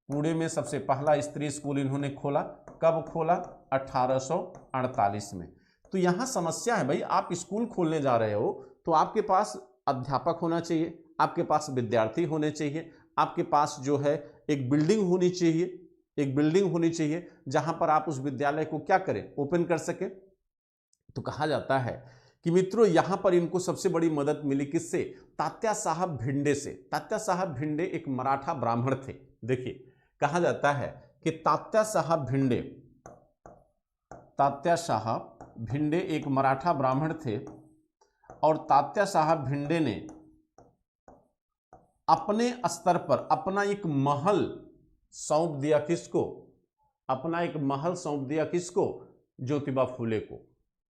पुणे में सबसे पहला स्त्री स्कूल इन्होंने खोला। कब खोला? 1848 में। तो यहाँ समस्या है भाई, आप स्कूल खोलने जा रहे हो तो आपके पास अध्यापक होना चाहिए, आपके पास विद्यार्थी होने चाहिए, आपके पास जो है एक बिल्डिंग होनी चाहिए, एक बिल्डिंग होनी चाहिए जहां पर आप उस विद्यालय को क्या करें, ओपन कर सके। तो कहा जाता है कि मित्रों यहां पर इनको सबसे बड़ी मदद मिली किससे? तात्या साहब भिंडे से। तात्या साहब भिंडे एक मराठा ब्राह्मण थे। देखिए कहा जाता है कि तात्या साहब भिंडे एक मराठा ब्राह्मण थे और तात्या साहब भिंडे ने अपने स्तर पर अपना एक महल सौंप दिया। किसको? अपना एक महल सौंप दिया। किसको? ज्योतिबा फुले को।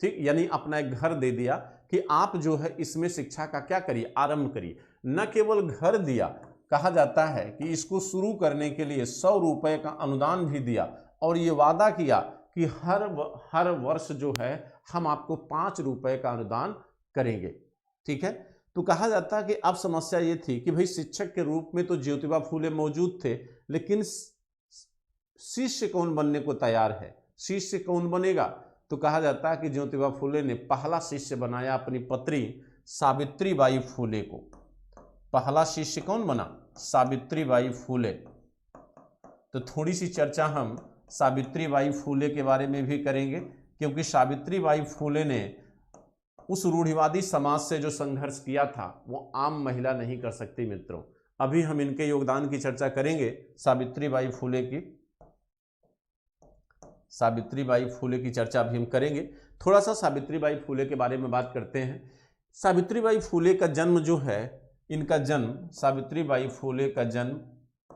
ठीक, यानी अपना एक घर दे दिया कि आप जो है इसमें शिक्षा का क्या करिए, आरंभ करिए। न केवल घर दिया, कहा जाता है कि इसको शुरू करने के लिए 100 रुपए का अनुदान भी दिया और ये वादा किया कि हर वर्ष जो है हम आपको 5 रुपए का अनुदान करेंगे। ठीक है, तो कहा जाता है कि अब समस्या ये थी कि भाई शिक्षक के रूप में तो ज्योतिबा फूले मौजूद थे, लेकिन शिष्य कौन बनने को तैयार है, शिष्य कौन बनेगा? तो कहा जाता है कि ज्योतिबा फूले ने पहला शिष्य बनाया अपनी पत्नी सावित्रीबाई फूले को। पहला शिष्य कौन बना? सावित्रीबाई फूले। तो थोड़ी सी चर्चा हम सावित्रीबाई फूले के बारे में भी करेंगे, क्योंकि सावित्रीबाई फूले ने उस रूढ़िवादी समाज से जो संघर्ष किया था वो आम महिला नहीं कर सकती मित्रों। अभी हम इनके योगदान की चर्चा करेंगे, सावित्रीबाई फूले की। सावित्रीबाई फूले की चर्चा अभी हम करेंगे। थोड़ा सा सावित्रीबाई फूले के बारे में बात करते हैं। सावित्रीबाई फूले का जन्म जो है, इनका जन्म, सावित्रीबाई फूले का जन्म,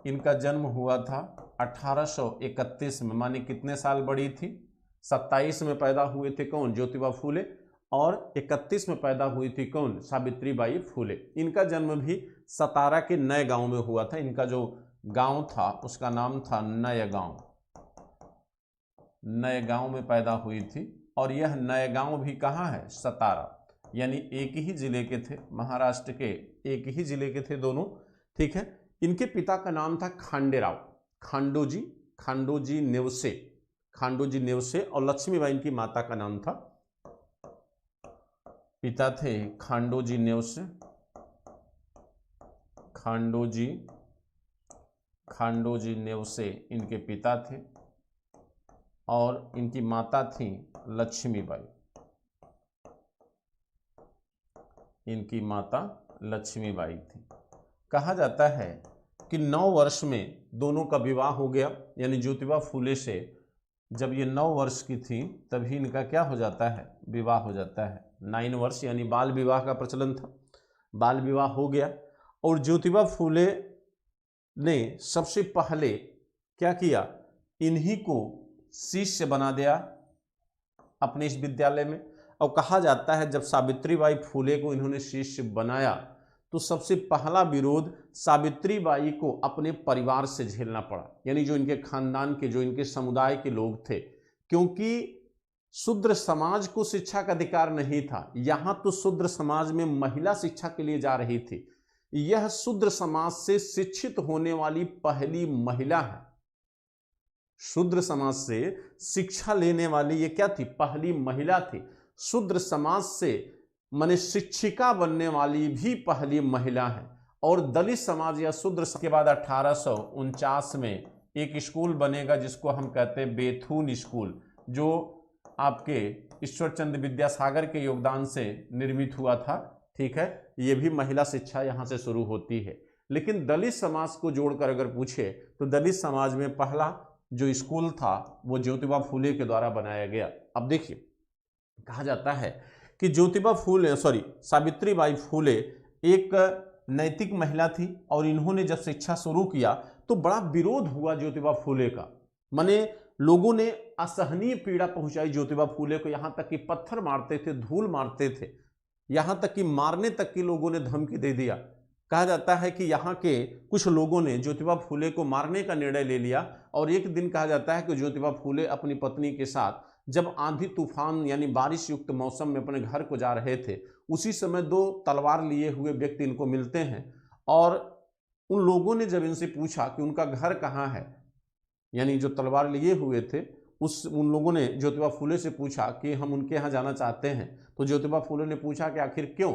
इनका जन्म हुआ था 1831 में। माने कितने साल बड़ी थी? 27 में पैदा हुए थे कौन? ज्योतिबा फूले। और 31 में पैदा हुई थी कौन? सावित्रीबाई फूले। इनका जन्म भी सतारा के नए गांव में हुआ था। इनका जो गांव था उसका नाम था नए गांव। नए गांव में पैदा हुई थी, और यह नए गांव भी कहाँ है? सतारा। यानी एक ही जिले के थे, महाराष्ट्र के एक ही जिले के थे दोनों। ठीक है, इनके पिता का नाम था खांडेराव, खांडोजी नेवसे, और लक्ष्मीबाई इनकी माता का नाम था। पिता थे खांडोजी नेवसे, खांडोजी नेवसे इनके पिता थे, और इनकी माता थी लक्ष्मीबाई। इनकी माता लक्ष्मीबाई थी। कहा जाता है कि 9 वर्ष में दोनों का विवाह हो गया। यानी ज्योतिबा फूले से जब ये 9 वर्ष की थी तभी इनका क्या हो जाता है? विवाह हो जाता है। 9 वर्ष यानी बाल विवाह का प्रचलन था, बाल विवाह हो गया। और ज्योतिबा फूले ने सबसे पहले क्या किया? इन्हीं को शिष्य बना दिया अपने इस विद्यालय में। और कहा जाता है जब सावित्रीबाई फूले को इन्होंने शिष्य बनाया तो सबसे पहला विरोध सावित्रीबाई को अपने परिवार से झेलना पड़ा, यानी जो इनके खानदान के, जो इनके समुदाय के लोग थे। क्योंकि शूद्र समाज को शिक्षा का अधिकार नहीं था। यहां तो शूद्र समाज में महिला शिक्षा के लिए जा रही थी। यह शूद्र समाज से शिक्षित होने वाली पहली महिला है। शूद्र समाज से शिक्षा लेने वाली ये क्या थी? पहली महिला थी। शूद्र समाज से माने शिक्षिका बनने वाली भी पहली महिला है। और दलित समाज या शूद्र के बाद 1849 में एक स्कूल बनेगा जिसको हम कहते हैं बेथुन स्कूल, जो आपके ईश्वरचंद्र विद्यासागर के योगदान से निर्मित हुआ था। ठीक है, ये भी महिला शिक्षा यहाँ से शुरू होती है। लेकिन दलित समाज को जोड़कर अगर पूछे तो दलित समाज में पहला जो स्कूल था वो ज्योतिबा फूले के द्वारा बनाया गया। अब देखिए, कहा जाता है कि सावित्रीबाई फूले एक नैतिक महिला थी, और इन्होंने जब शिक्षा शुरू किया तो बड़ा विरोध हुआ ज्योतिबा फूले का। माने लोगों ने असहनीय पीड़ा पहुंचाई ज्योतिबा फूले को, यहां तक कि पत्थर मारते थे, धूल मारते थे, यहां तक कि मारने तक की लोगों ने धमकी दे दिया। कहा जाता है कि यहाँ के कुछ लोगों ने ज्योतिबा फूले को मारने का निर्णय ले लिया। और एक दिन कहा जाता है कि ज्योतिबा फूले अपनी पत्नी के साथ जब आंधी तूफान यानी बारिश युक्त मौसम में अपने घर को जा रहे थे, उसी समय 2 तलवार लिए हुए व्यक्ति इनको मिलते हैं। और उन लोगों ने जब इनसे पूछा कि उनका घर कहाँ है, यानी जो तलवार लिए हुए थे उन लोगों ने ज्योतिबा फूले से पूछा कि हम उनके यहाँ जाना चाहते हैं। तो ज्योतिबा फूले ने पूछा कि आखिर क्यों?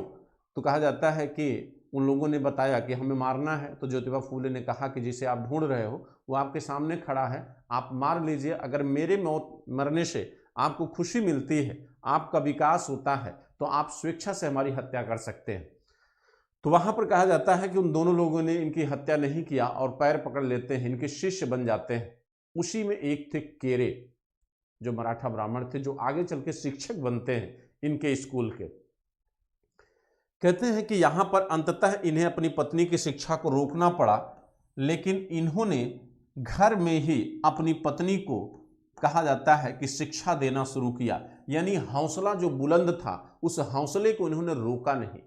तो कहा जाता है कि उन लोगों ने बताया कि हमें मारना है। तो ज्योतिबा फूले ने कहा कि जिसे आप ढूंढ रहे हो वो आपके सामने खड़ा है, आप मार लीजिए। अगर मेरे मरने से आपको खुशी मिलती है, आपका विकास होता है, तो आप स्वेच्छा से हमारी हत्या कर सकते हैं। तो वहां पर कहा जाता है कि उन दोनों लोगों ने इनकी हत्या नहीं किया और पैर पकड़ लेते हैं, इनके शिष्य बन जाते हैं। उसी में एक थे केरे, जो मराठा ब्राह्मण थे, जो आगे चल के शिक्षक बनते हैं इनके स्कूल के। कहते हैं कि यहां पर अंततः इन्हें अपनी पत्नी की शिक्षा को रोकना पड़ा, लेकिन इन्होंने घर में ही अपनी पत्नी को, कहा जाता है कि शिक्षा देना शुरू किया। यानी हौसला जो बुलंद था, उस हौसले को इन्होंने रोका नहीं।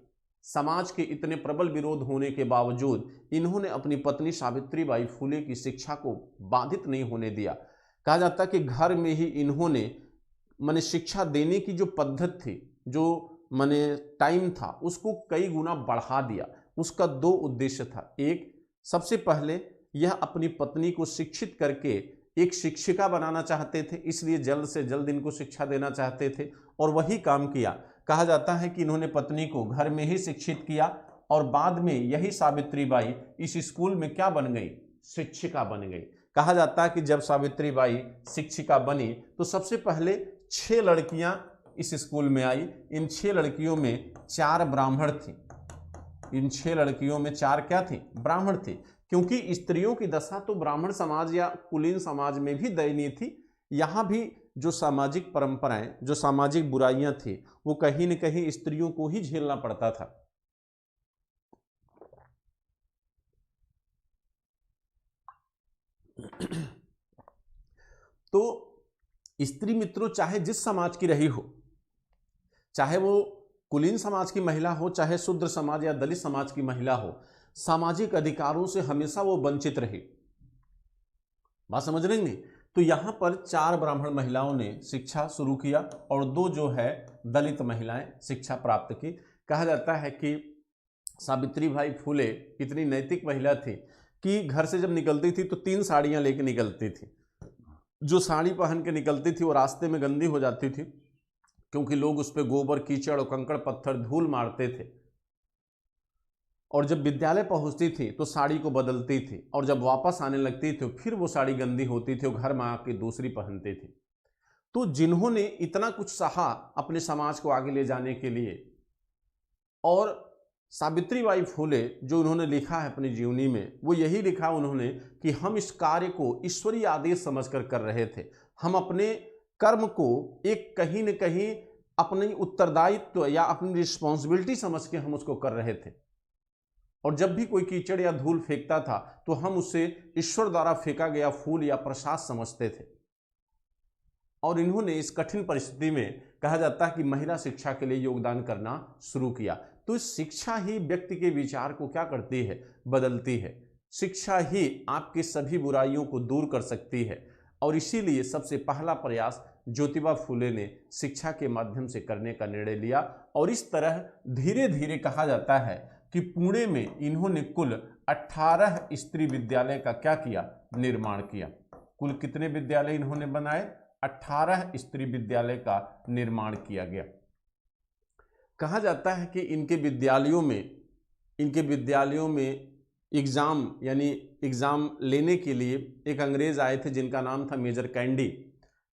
समाज के इतने प्रबल विरोध होने के बावजूद इन्होंने अपनी पत्नी सावित्रीबाई फूले की शिक्षा को बाधित नहीं होने दिया। कहा जाता है कि घर में ही इन्होंने माने शिक्षा देने की जो पद्धति थी, जो माने टाइम था, उसको कई गुना बढ़ा दिया। उसका दो उद्देश्य था। एक, सबसे पहले यह अपनी पत्नी को शिक्षित करके एक शिक्षिका बनाना चाहते थे, इसलिए जल्द से जल्द इनको शिक्षा देना चाहते थे और वही काम किया। कहा जाता है कि इन्होंने पत्नी को घर में ही शिक्षित किया और बाद में यही सावित्रीबाई इस स्कूल में क्या बन गई? शिक्षिका बन गई। कहा जाता है कि जब सावित्रीबाई शिक्षिका बनी तो सबसे पहले 6 लड़कियां इस स्कूल में आई। इन 6 लड़कियों में 4 ब्राह्मण थी। इन 6 लड़कियों में 4 क्या थी? ब्राह्मण थी, क्योंकि स्त्रियों की दशा तो ब्राह्मण समाज या कुलीन समाज में भी दयनीय थी। यहाँ भी जो सामाजिक परंपराएं, जो सामाजिक बुराइयां थी, वो कहीं न कहीं स्त्रियों को ही झेलना पड़ता था। तो स्त्री मित्रों, चाहे जिस समाज की रही हो, चाहे वो कुलीन समाज की महिला हो, चाहे शूद्र समाज या दलित समाज की महिला हो, सामाजिक अधिकारों से हमेशा वो वंचित रही। बात समझ रहे हैं? तो यहां पर 4 ब्राह्मण महिलाओं ने शिक्षा शुरू किया और 2 जो है दलित महिलाएं शिक्षा प्राप्त की। कहा जाता है कि सावित्रीबाई फुले इतनी नैतिक महिला थी कि घर से जब निकलती थी तो 3 साड़ियां लेके निकलती थी। जो साड़ी पहन के निकलती थी वो रास्ते में गंदी हो जाती थी, क्योंकि लोग उस पर गोबर, कीचड़ और कंकड़ पत्थर, धूल मारते थे। और जब विद्यालय पहुंचती थी तो साड़ी को बदलती थी और जब वापस आने लगती थी फिर वो साड़ी गंदी होती थी और घर में आके दूसरी पहनती थी। तो जिन्होंने इतना कुछ सहा अपने समाज को आगे ले जाने के लिए, और सावित्रीबाई फुले जो उन्होंने लिखा है अपनी जीवनी में, वो यही लिखा उन्होंने कि हम इस कार्य को ईश्वरीय आदेश समझकर कर रहे थे। हम अपने कर्म को एक कहीं न कहीं अपनी उत्तरदायित्व या अपनी रिस्पॉन्सिबिलिटी समझ के हम उसको कर रहे थे। और जब भी कोई कीचड़ या धूल फेंकता था तो हम उसे ईश्वर द्वारा फेंका गया फूल या प्रसाद समझते थे। और इन्होंने इस कठिन परिस्थिति में, कहा जाता है कि महिला शिक्षा के लिए योगदान करना शुरू किया। तो इस शिक्षा ही व्यक्ति के विचार को क्या करती है? बदलती है। शिक्षा ही आपकी सभी बुराइयों को दूर कर सकती है। और इसीलिए सबसे पहला प्रयास ज्योतिबा फुले ने शिक्षा के माध्यम से करने का निर्णय लिया। और इस तरह धीरे धीरे कहा जाता है कि पुणे में इन्होंने कुल 18 स्त्री विद्यालय का क्या किया? निर्माण किया। कुल कितने विद्यालय इन्होंने बनाए? 18 स्त्री विद्यालय का निर्माण किया गया। कहा जाता है कि इनके विद्यालयों में एग्जाम यानी एग्जाम लेने के लिए एक अंग्रेज आए थे जिनका नाम था मेजर कैंडी।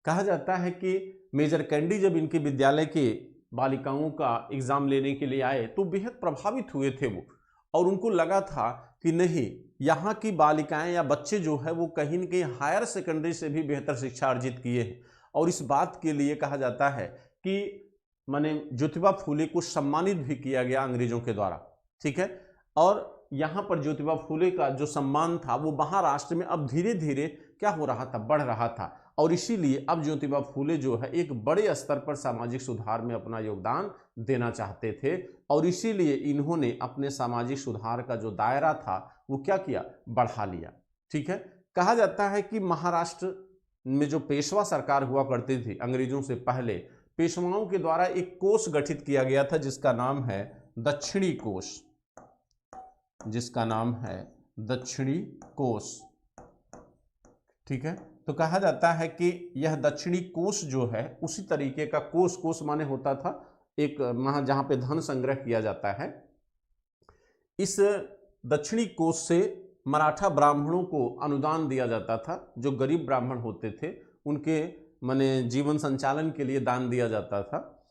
कहा जाता है कि मेजर कैंडी जब इनके विद्यालय के बालिकाओं का एग्जाम लेने के लिए आए तो बेहद प्रभावित हुए थे वो, और उनको लगा था कि नहीं, यहाँ की बालिकाएं या बच्चे जो है वो कहीं न कहीं हायर सेकेंडरी से भी बेहतर शिक्षा अर्जित किए हैं। और इस बात के लिए कहा जाता है कि माने ज्योतिबा फुले को सम्मानित भी किया गया अंग्रेजों के द्वारा। ठीक है। और यहाँ पर ज्योतिबा फुले का जो सम्मान था वो महाराष्ट्र में अब धीरे धीरे क्या हो रहा था? बढ़ रहा था। और इसीलिए अब ज्योतिबा फुले जो है एक बड़े स्तर पर सामाजिक सुधार में अपना योगदान देना चाहते थे। और इसीलिए इन्होंने अपने सामाजिक सुधार का जो दायरा था वो क्या किया? बढ़ा लिया। ठीक है। कहा जाता है कि महाराष्ट्र में जो पेशवा सरकार हुआ करती थी अंग्रेजों से पहले, पेशवाओं के द्वारा एक कोष गठित किया गया था जिसका नाम है दक्षिणी कोष। जिसका नाम है दक्षिणी कोष। ठीक है। तो कहा जाता है कि यह दक्षिणी कोष जो है उसी तरीके का कोष माने होता था एक जहां पे धन संग्रह किया जाता है। इस दक्षिणी कोष से मराठा ब्राह्मणों को अनुदान दिया जाता था। जो गरीब ब्राह्मण होते थे उनके माने जीवन संचालन के लिए दान दिया जाता था।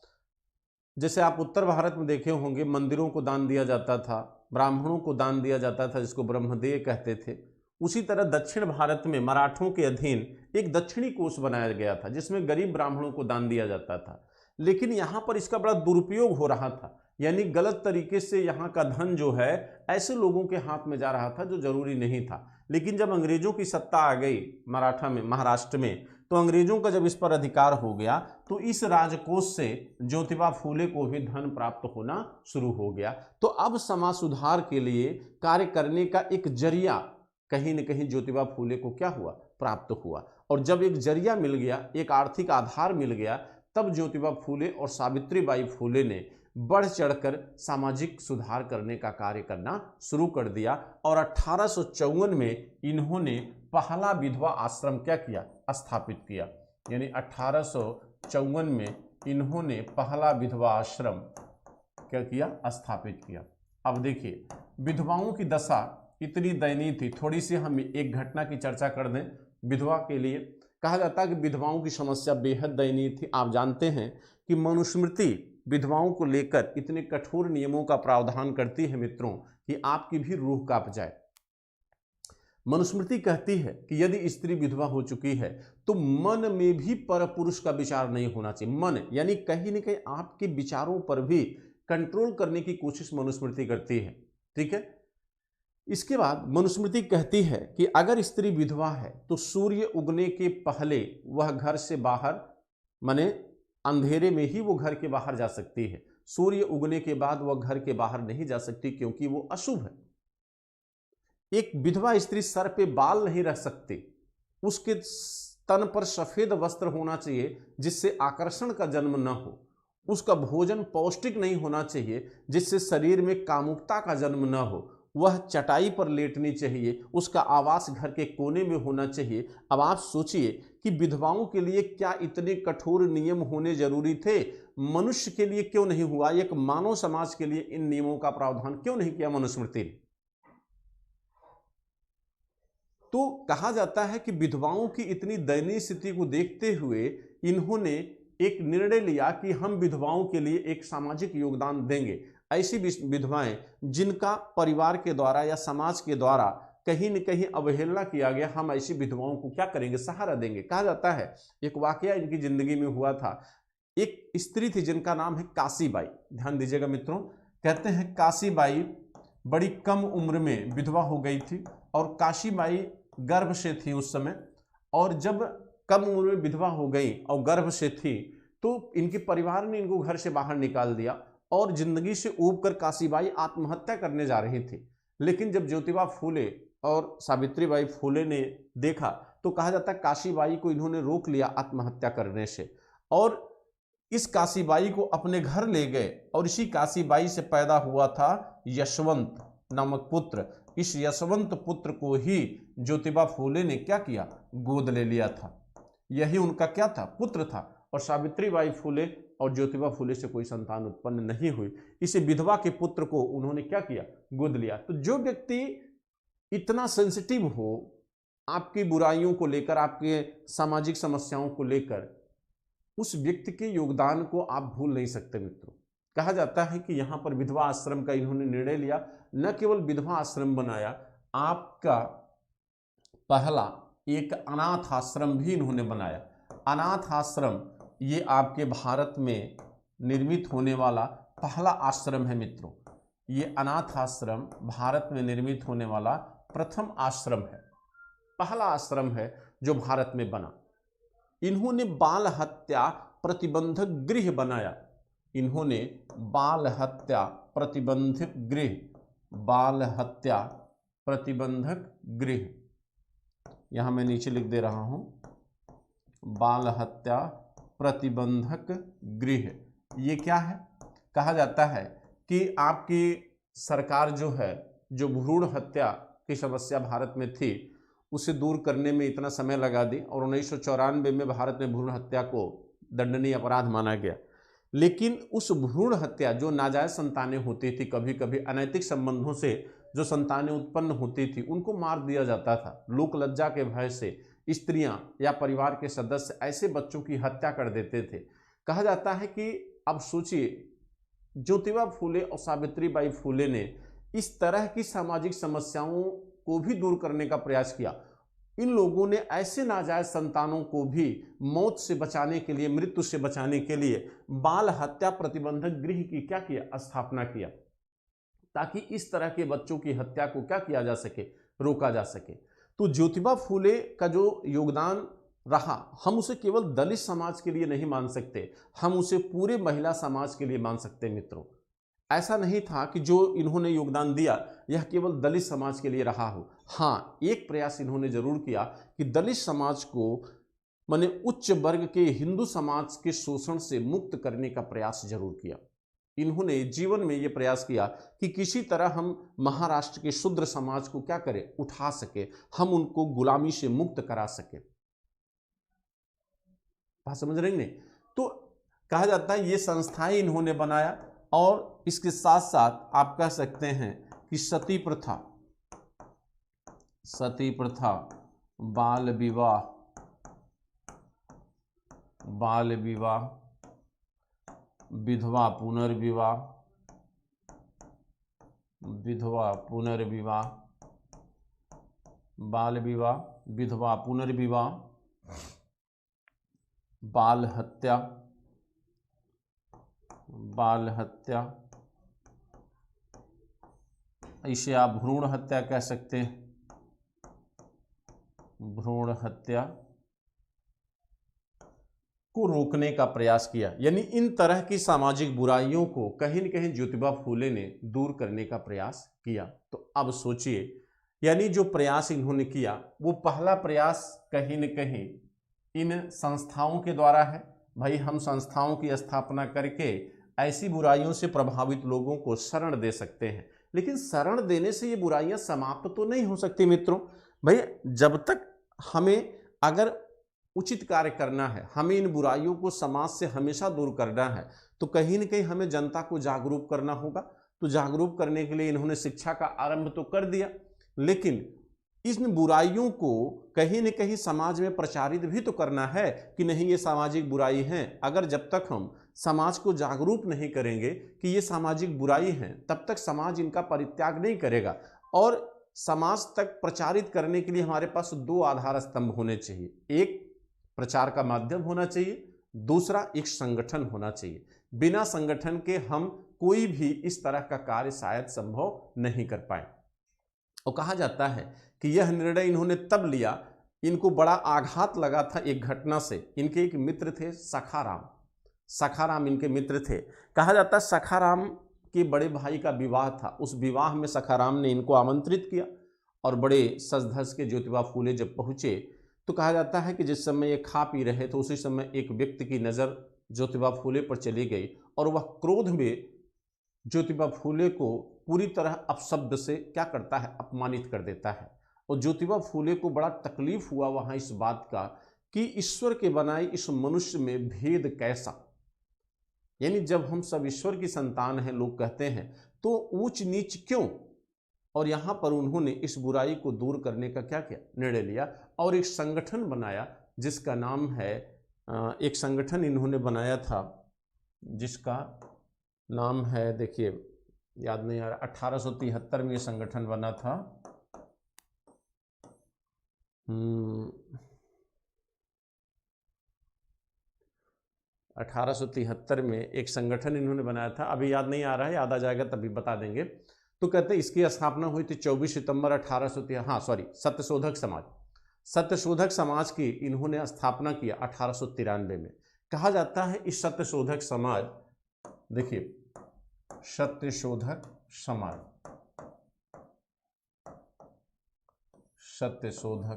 जैसे आप उत्तर भारत में देखे होंगे, मंदिरों को दान दिया जाता था, ब्राह्मणों को दान दिया जाता था जिसको ब्रह्मदेय कहते थे। उसी तरह दक्षिण भारत में मराठों के अधीन एक दक्षिणी कोष बनाया गया था जिसमें गरीब ब्राह्मणों को दान दिया जाता था। लेकिन यहाँ पर इसका बड़ा दुरुपयोग हो रहा था, यानी गलत तरीके से यहाँ का धन जो है ऐसे लोगों के हाथ में जा रहा था जो जरूरी नहीं था। लेकिन जब अंग्रेजों की सत्ता आ गई महाराष्ट्र में, तो अंग्रेजों का जब इस पर अधिकार हो गया तो इस राजकोष से ज्योतिबा फुले को भी धन प्राप्त होना शुरू हो गया। तो अब समाज सुधार के लिए कार्य करने का एक जरिया कहीं न कहीं ज्योतिबा फुले को क्या हुआ? प्राप्त हुआ। और जब एक जरिया मिल गया, एक आर्थिक आधार मिल गया, तब ज्योतिबा फूले और सावित्रीबाई फूले ने बढ़ चढ़कर सामाजिक सुधार करने का कार्य करना शुरू कर दिया। और 1854 में इन्होंने पहला विधवा आश्रम क्या किया, स्थापित किया। यानी 1854 में इन्होंने पहला विधवा आश्रम क्या किया, स्थापित किया। अब देखिए, विधवाओं की दशा इतनी दयनीय थी। थोड़ी सी हम एक घटना की चर्चा कर दें। विधवा के लिए कहा जाता है कि विधवाओं की समस्या बेहद दयनीय थी। आप जानते हैं कि मनुस्मृति विधवाओं को लेकर इतने कठोर नियमों का प्रावधान करती है मित्रों कि आपकी भी रूह कांप जाए। मनुस्मृति कहती है कि यदि स्त्री विधवा हो चुकी है तो मन में भी परपुरुष का विचार नहीं होना चाहिए। मन यानी कहीं न कहीं आपके विचारों पर भी कंट्रोल करने की कोशिश मनुस्मृति करती है। ठीक है। इसके बाद मनुस्मृति कहती है कि अगर स्त्री विधवा है तो सूर्य उगने के पहले वह घर से बाहर, माने अंधेरे में ही वो घर के बाहर जा सकती है। सूर्य उगने के बाद वह घर के बाहर नहीं जा सकती, क्योंकि वो अशुभ है। एक विधवा स्त्री सर पे बाल नहीं रख सकती, उसके तन पर सफेद वस्त्र होना चाहिए जिससे आकर्षण का जन्म न हो। उसका भोजन पौष्टिक नहीं होना चाहिए जिससे शरीर में कामुकता का जन्म न हो। वह चटाई पर लेटनी चाहिए। उसका आवास घर के कोने में होना चाहिए। अब आप सोचिए कि विधवाओं के लिए क्या इतने कठोर नियम होने जरूरी थे? मनुष्य के लिए क्यों नहीं हुआ? एक मानव समाज के लिए इन नियमों का प्रावधान क्यों नहीं किया मनुस्मृति ने? तो कहा जाता है कि विधवाओं की इतनी दयनीय स्थिति को देखते हुए इन्होंने एक निर्णय लिया कि हम विधवाओं के लिए एक सामाजिक योगदान देंगे। ऐसी विधवाएं जिनका परिवार के द्वारा या समाज के द्वारा कहीं न कहीं अवहेलना किया गया, हम ऐसी विधवाओं को क्या करेंगे, सहारा देंगे। कहा जाता है एक वाकया इनकी जिंदगी में हुआ था। एक स्त्री थी जिनका नाम है काशीबाई। ध्यान दीजिएगा मित्रों, कहते हैं काशीबाई बड़ी कम उम्र में विधवा हो गई थी और काशीबाई गर्भ से थी उस समय। और जब कम उम्र में विधवा हो गई और गर्भ से थी तो इनके परिवार ने इनको घर से बाहर निकाल दिया और जिंदगी से ऊब कर काशीबाई आत्महत्या करने जा रही थी। लेकिन जब ज्योतिबा फूले और सावित्रीबाई फूले ने देखा तो कहा जाता है काशीबाई को इन्होंने रोक लिया आत्महत्या करने से, और इस काशीबाई को अपने घर ले गए। और इसी काशीबाई से पैदा हुआ था यशवंत नामक पुत्र। इस यशवंत पुत्र को ही ज्योतिबा फूले ने क्या किया, गोद ले लिया था। यही उनका क्या था, पुत्र था। और सावित्रीबाई फूले और ज्योतिबा फूले से कोई संतान उत्पन्न नहीं हुई। इसे विधवा के पुत्र को उन्होंने क्या किया, गोद लिया। तो जो व्यक्ति इतना सेंसिटिव हो आपकी बुराइयों को लेकर, आपके सामाजिक समस्याओं को लेकर, उस व्यक्ति के योगदान को आप भूल नहीं सकते मित्रों। कहा जाता है कि यहाँ पर विधवा आश्रम का इन्होंने निर्णय लिया। न केवल विधवा आश्रम बनाया, आपका पहला एक अनाथ आश्रम भी इन्होंने बनाया। अनाथ आश्रम ये आपके भारत में निर्मित होने वाला पहला आश्रम है मित्रों। ये अनाथ आश्रम भारत में निर्मित होने वाला प्रथम आश्रम है, पहला आश्रम है जो भारत में बना। इन्होंने बाल हत्या प्रतिबंधक गृह बनाया। इन्होंने बाल हत्या प्रतिबंधक गृह, बाल हत्या प्रतिबंधक गृह, यहां मैं नीचे लिख दे रहा हूं, बाल हत्या प्रतिबंधक गृह। ये क्या है? कहा जाता है कि आपकी सरकार जो है, जो भ्रूण हत्या की समस्या भारत में थी उसे दूर करने में इतना समय लगा दी और 1994 में भारत में भ्रूण हत्या को दंडनीय अपराध माना गया। लेकिन उस भ्रूण हत्या, जो नाजायज संतानें होती थी, कभी कभी अनैतिक संबंधों से जो संतानें उत्पन्न होती थी उनको मार दिया जाता था। लोक लज्जा के भय से स्त्रियां या परिवार के सदस्य ऐसे बच्चों की हत्या कर देते थे। कहा जाता है कि अब सोचिए, ज्योतिबा फूले और सावित्रीबाई फूले ने इस तरह की सामाजिक समस्याओं को भी दूर करने का प्रयास किया। इन लोगों ने ऐसे नाजायज संतानों को भी मौत से बचाने के लिए, मृत्यु से बचाने के लिए बाल हत्या प्रतिबंधक गृह की क्या किया, स्थापना किया, ताकि इस तरह के बच्चों की हत्या को क्या किया जा सके, रोका जा सके। तो ज्योतिबा फूले का जो योगदान रहा, हम उसे केवल दलित समाज के लिए नहीं मान सकते, हम उसे पूरे महिला समाज के लिए मान सकते मित्रों। ऐसा नहीं था कि जो इन्होंने योगदान दिया यह केवल दलित समाज के लिए रहा हो। हाँ, एक प्रयास इन्होंने जरूर किया कि दलित समाज को माने उच्च वर्ग के हिंदू समाज के शोषण से मुक्त करने का प्रयास जरूर किया। इन्होंने जीवन में यह प्रयास किया कि किसी तरह हम महाराष्ट्र के शूद्र समाज को क्या करें, उठा सके, हम उनको गुलामी से मुक्त करा सके। बात समझ रहे हैं? तो कहा जाता है ये संस्थाएं इन्होंने बनाया। और इसके साथ साथ आप कह सकते हैं कि सती प्रथा, बाल विवाह, विधवा पुनर्विवाह, बाल विवाह, विधवा पुनर्विवाह, बाल हत्या, इसे आप भ्रूण हत्या कह सकते हैं, भ्रूण हत्या को रोकने का प्रयास किया। यानी इन तरह की सामाजिक बुराइयों को कहीं न कहीं ज्योतिबा फूले ने दूर करने का प्रयास किया। तो अब सोचिए, यानी जो प्रयास इन्होंने किया वो पहला प्रयास कहीं न कहीं इन संस्थाओं के द्वारा है। भाई, हम संस्थाओं की स्थापना करके ऐसी बुराइयों से प्रभावित लोगों को शरण दे सकते हैं। लेकिन शरण देने से ये बुराइयां समाप्त तो नहीं हो सकती मित्रों। भाई, जब तक हमें अगर उचित कार्य करना है, हमें इन बुराइयों को समाज से हमेशा दूर करना है, तो कहीं न कहीं हमें जनता को जागरूक करना होगा। तो जागरूक करने के लिए इन्होंने शिक्षा का आरंभ तो कर दिया, लेकिन इन बुराइयों को कहीं न कहीं समाज में प्रचारित भी तो करना है कि नहीं, ये सामाजिक बुराई हैं। अगर जब तक हम समाज को जागरूक नहीं करेंगे कि ये सामाजिक बुराई हैं, तब तक समाज इनका परित्याग नहीं करेगा। और समाज तक प्रचारित करने के लिए हमारे पास दो आधार स्तंभ होने चाहिए। एक प्रचार का माध्यम होना चाहिए, दूसरा एक संगठन होना चाहिए। बिना संगठन के हम कोई भी इस तरह का कार्य शायद संभव नहीं कर पाए। और कहा जाता है कि यह निर्णय इन्होंने तब लिया, इनको बड़ा आघात लगा था एक घटना से। इनके एक मित्र थे सखाराम इनके मित्र थे। कहा जाता है सखाराम के बड़े भाई का विवाह था। उस विवाह में सखाराम ने इनको आमंत्रित किया और बड़े सज धज के ज्योतिबा फूले जब पहुंचे तो कहा जाता है कि जिस समय ये खा पी रहे तो उसी समय एक व्यक्ति की नज़र ज्योतिबा फूले पर चली गई और वह क्रोध में ज्योतिबा फूले को पूरी तरह अपशब्द से क्या करता है, अपमानित कर देता है। और ज्योतिबा फूले को बड़ा तकलीफ हुआ वहाँ इस बात का कि ईश्वर के बनाए इस मनुष्य में भेद कैसा। यानी जब हम सब ईश्वर की संतान हैं, लोग कहते हैं, तो ऊंच नीच क्यों। और यहाँ पर उन्होंने इस बुराई को दूर करने का क्या किया, निर्णय लिया और एक संगठन बनाया जिसका नाम है, एक संगठन इन्होंने बनाया था जिसका नाम है, देखिए याद नहीं आ रहा, 1873 में ये संगठन बना था। 1873 में एक संगठन इन्होंने बनाया था, अभी याद नहीं आ रहा है, याद आ जाएगा तभी बता देंगे। तो कहते हैं इसकी स्थापना हुई थी 24 सितंबर 1893, सत्यशोधक समाज की इन्होंने स्थापना किया 1893 में। कहा जाता है इस सत्यशोधक समाज, देखिए सत्यशोधक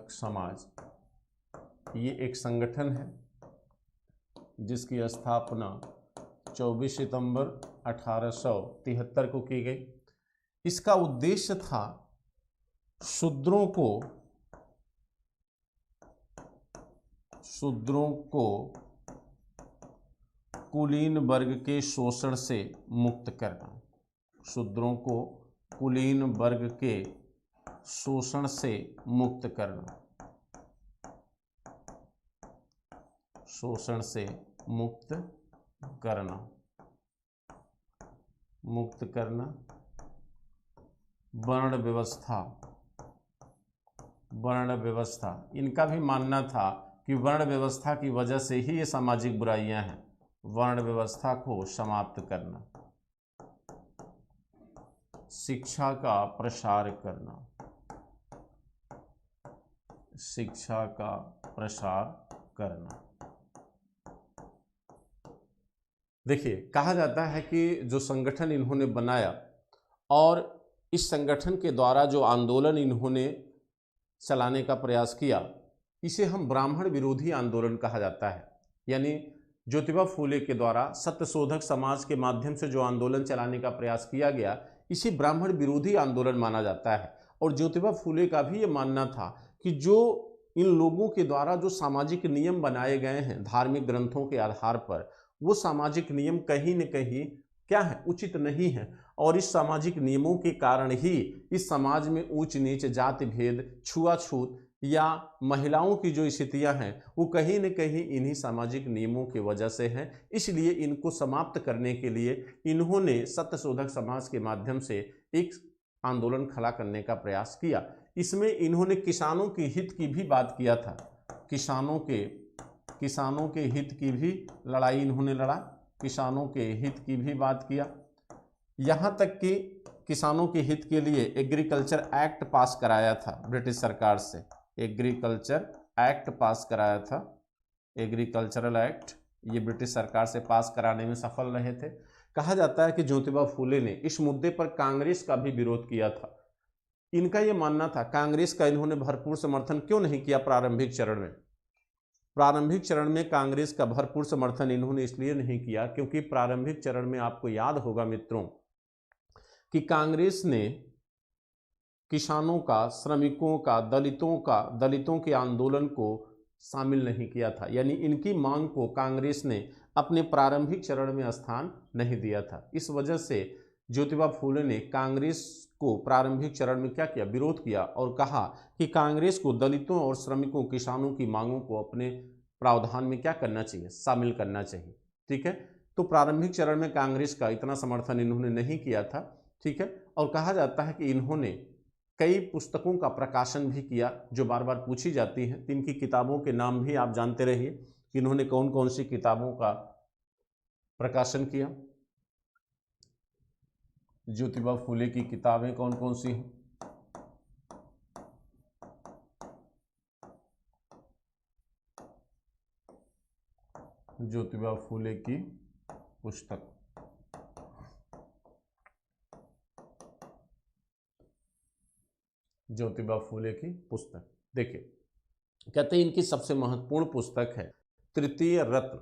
समाज ये एक संगठन है जिसकी स्थापना 24 सितंबर 1873 को की गई। इसका उद्देश्य था शूद्रों को कुलीन वर्ग के शोषण से मुक्त करना, शूद्रों को कुलीन वर्ग के शोषण से मुक्त करना, शोषण से मुक्त करना, वर्ण व्यवस्था, इनका भी मानना था कि वर्ण व्यवस्था की वजह से ही ये सामाजिक बुराइयां हैं। वर्ण व्यवस्था को समाप्त करना, शिक्षा का प्रसार करना, देखिए, कहा जाता है कि जो संगठन इन्होंने बनाया और इस संगठन के द्वारा जो आंदोलन इन्होंने चलाने का प्रयास किया, इसे हम ब्राह्मण विरोधी आंदोलन कहा जाता है। यानी ज्योतिबा फूले के द्वारा सत्यशोधक समाज के माध्यम से जो आंदोलन चलाने का प्रयास किया गया, इसे ब्राह्मण विरोधी आंदोलन माना जाता है। और ज्योतिबा फूले का भी ये मानना था कि जो इन लोगों के द्वारा जो सामाजिक नियम बनाए गए हैं धार्मिक ग्रंथों के आधार पर, वो सामाजिक नियम कहीं न कहीं क्या है, उचित नहीं है। और इस सामाजिक नियमों के कारण ही इस समाज में ऊंच नीच, जाति भेद, छुआछूत या महिलाओं की जो स्थितियां हैं वो कहीं न कहीं इन्हीं सामाजिक नियमों की वजह से हैं। इसलिए इनको समाप्त करने के लिए इन्होंने सत्यशोधक समाज के माध्यम से एक आंदोलन खड़ा करने का प्रयास किया। इसमें इन्होंने किसानों के हित की भी बात किया था। किसानों के हित की भी लड़ाई इन्होंने लड़ा, किसानों के हित की भी बात किया। यहाँ तक कि किसानों के हित के लिए एग्रीकल्चर एक्ट पास कराया था ब्रिटिश सरकार से। एग्रीकल्चर एक्ट पास कराया था, एग्रीकल्चरल एक्ट, ये ब्रिटिश सरकार से पास कराने में सफल रहे थे। कहा जाता है कि ज्योतिबा फूले ने इस मुद्दे पर कांग्रेस का भी विरोध किया था। इनका यह मानना था, कांग्रेस का इन्होंने भरपूर समर्थन क्यों नहीं किया प्रारंभिक चरण में। प्रारंभिक चरण में कांग्रेस का भरपूर समर्थन इन्होंने इसलिए नहीं किया क्योंकि प्रारंभिक चरण में आपको याद होगा मित्रों कि कांग्रेस ने किसानों का, श्रमिकों का, दलितों के आंदोलन को शामिल नहीं किया था। यानी इनकी मांग को कांग्रेस ने अपने प्रारंभिक चरण में स्थान नहीं दिया था। इस वजह से ज्योतिबा फूले ने कांग्रेस को प्रारंभिक चरण में क्या किया, विरोध किया और कहा कि कांग्रेस को दलितों और श्रमिकों, किसानों की मांगों को अपने प्रावधान में क्या करना चाहिए, शामिल करना चाहिए। ठीक है, तो प्रारंभिक चरण में कांग्रेस का इतना समर्थन इन्होंने नहीं किया था। ठीक है, और कहा जाता है कि इन्होंने कई पुस्तकों का प्रकाशन भी किया जो बार बार पूछी जाती हैं। इनकी किताबों के नाम भी आप जानते रहिए कि इन्होंने कौन कौन सी किताबों का प्रकाशन किया। ज्योतिबा फूले की किताबें कौन कौन सी हैं? ज्योतिबा फूले की पुस्तक, ज्योतिबा फूले की पुस्तक देखिए, कहते हैं इनकी सबसे महत्वपूर्ण पुस्तक है तृतीय रत्न,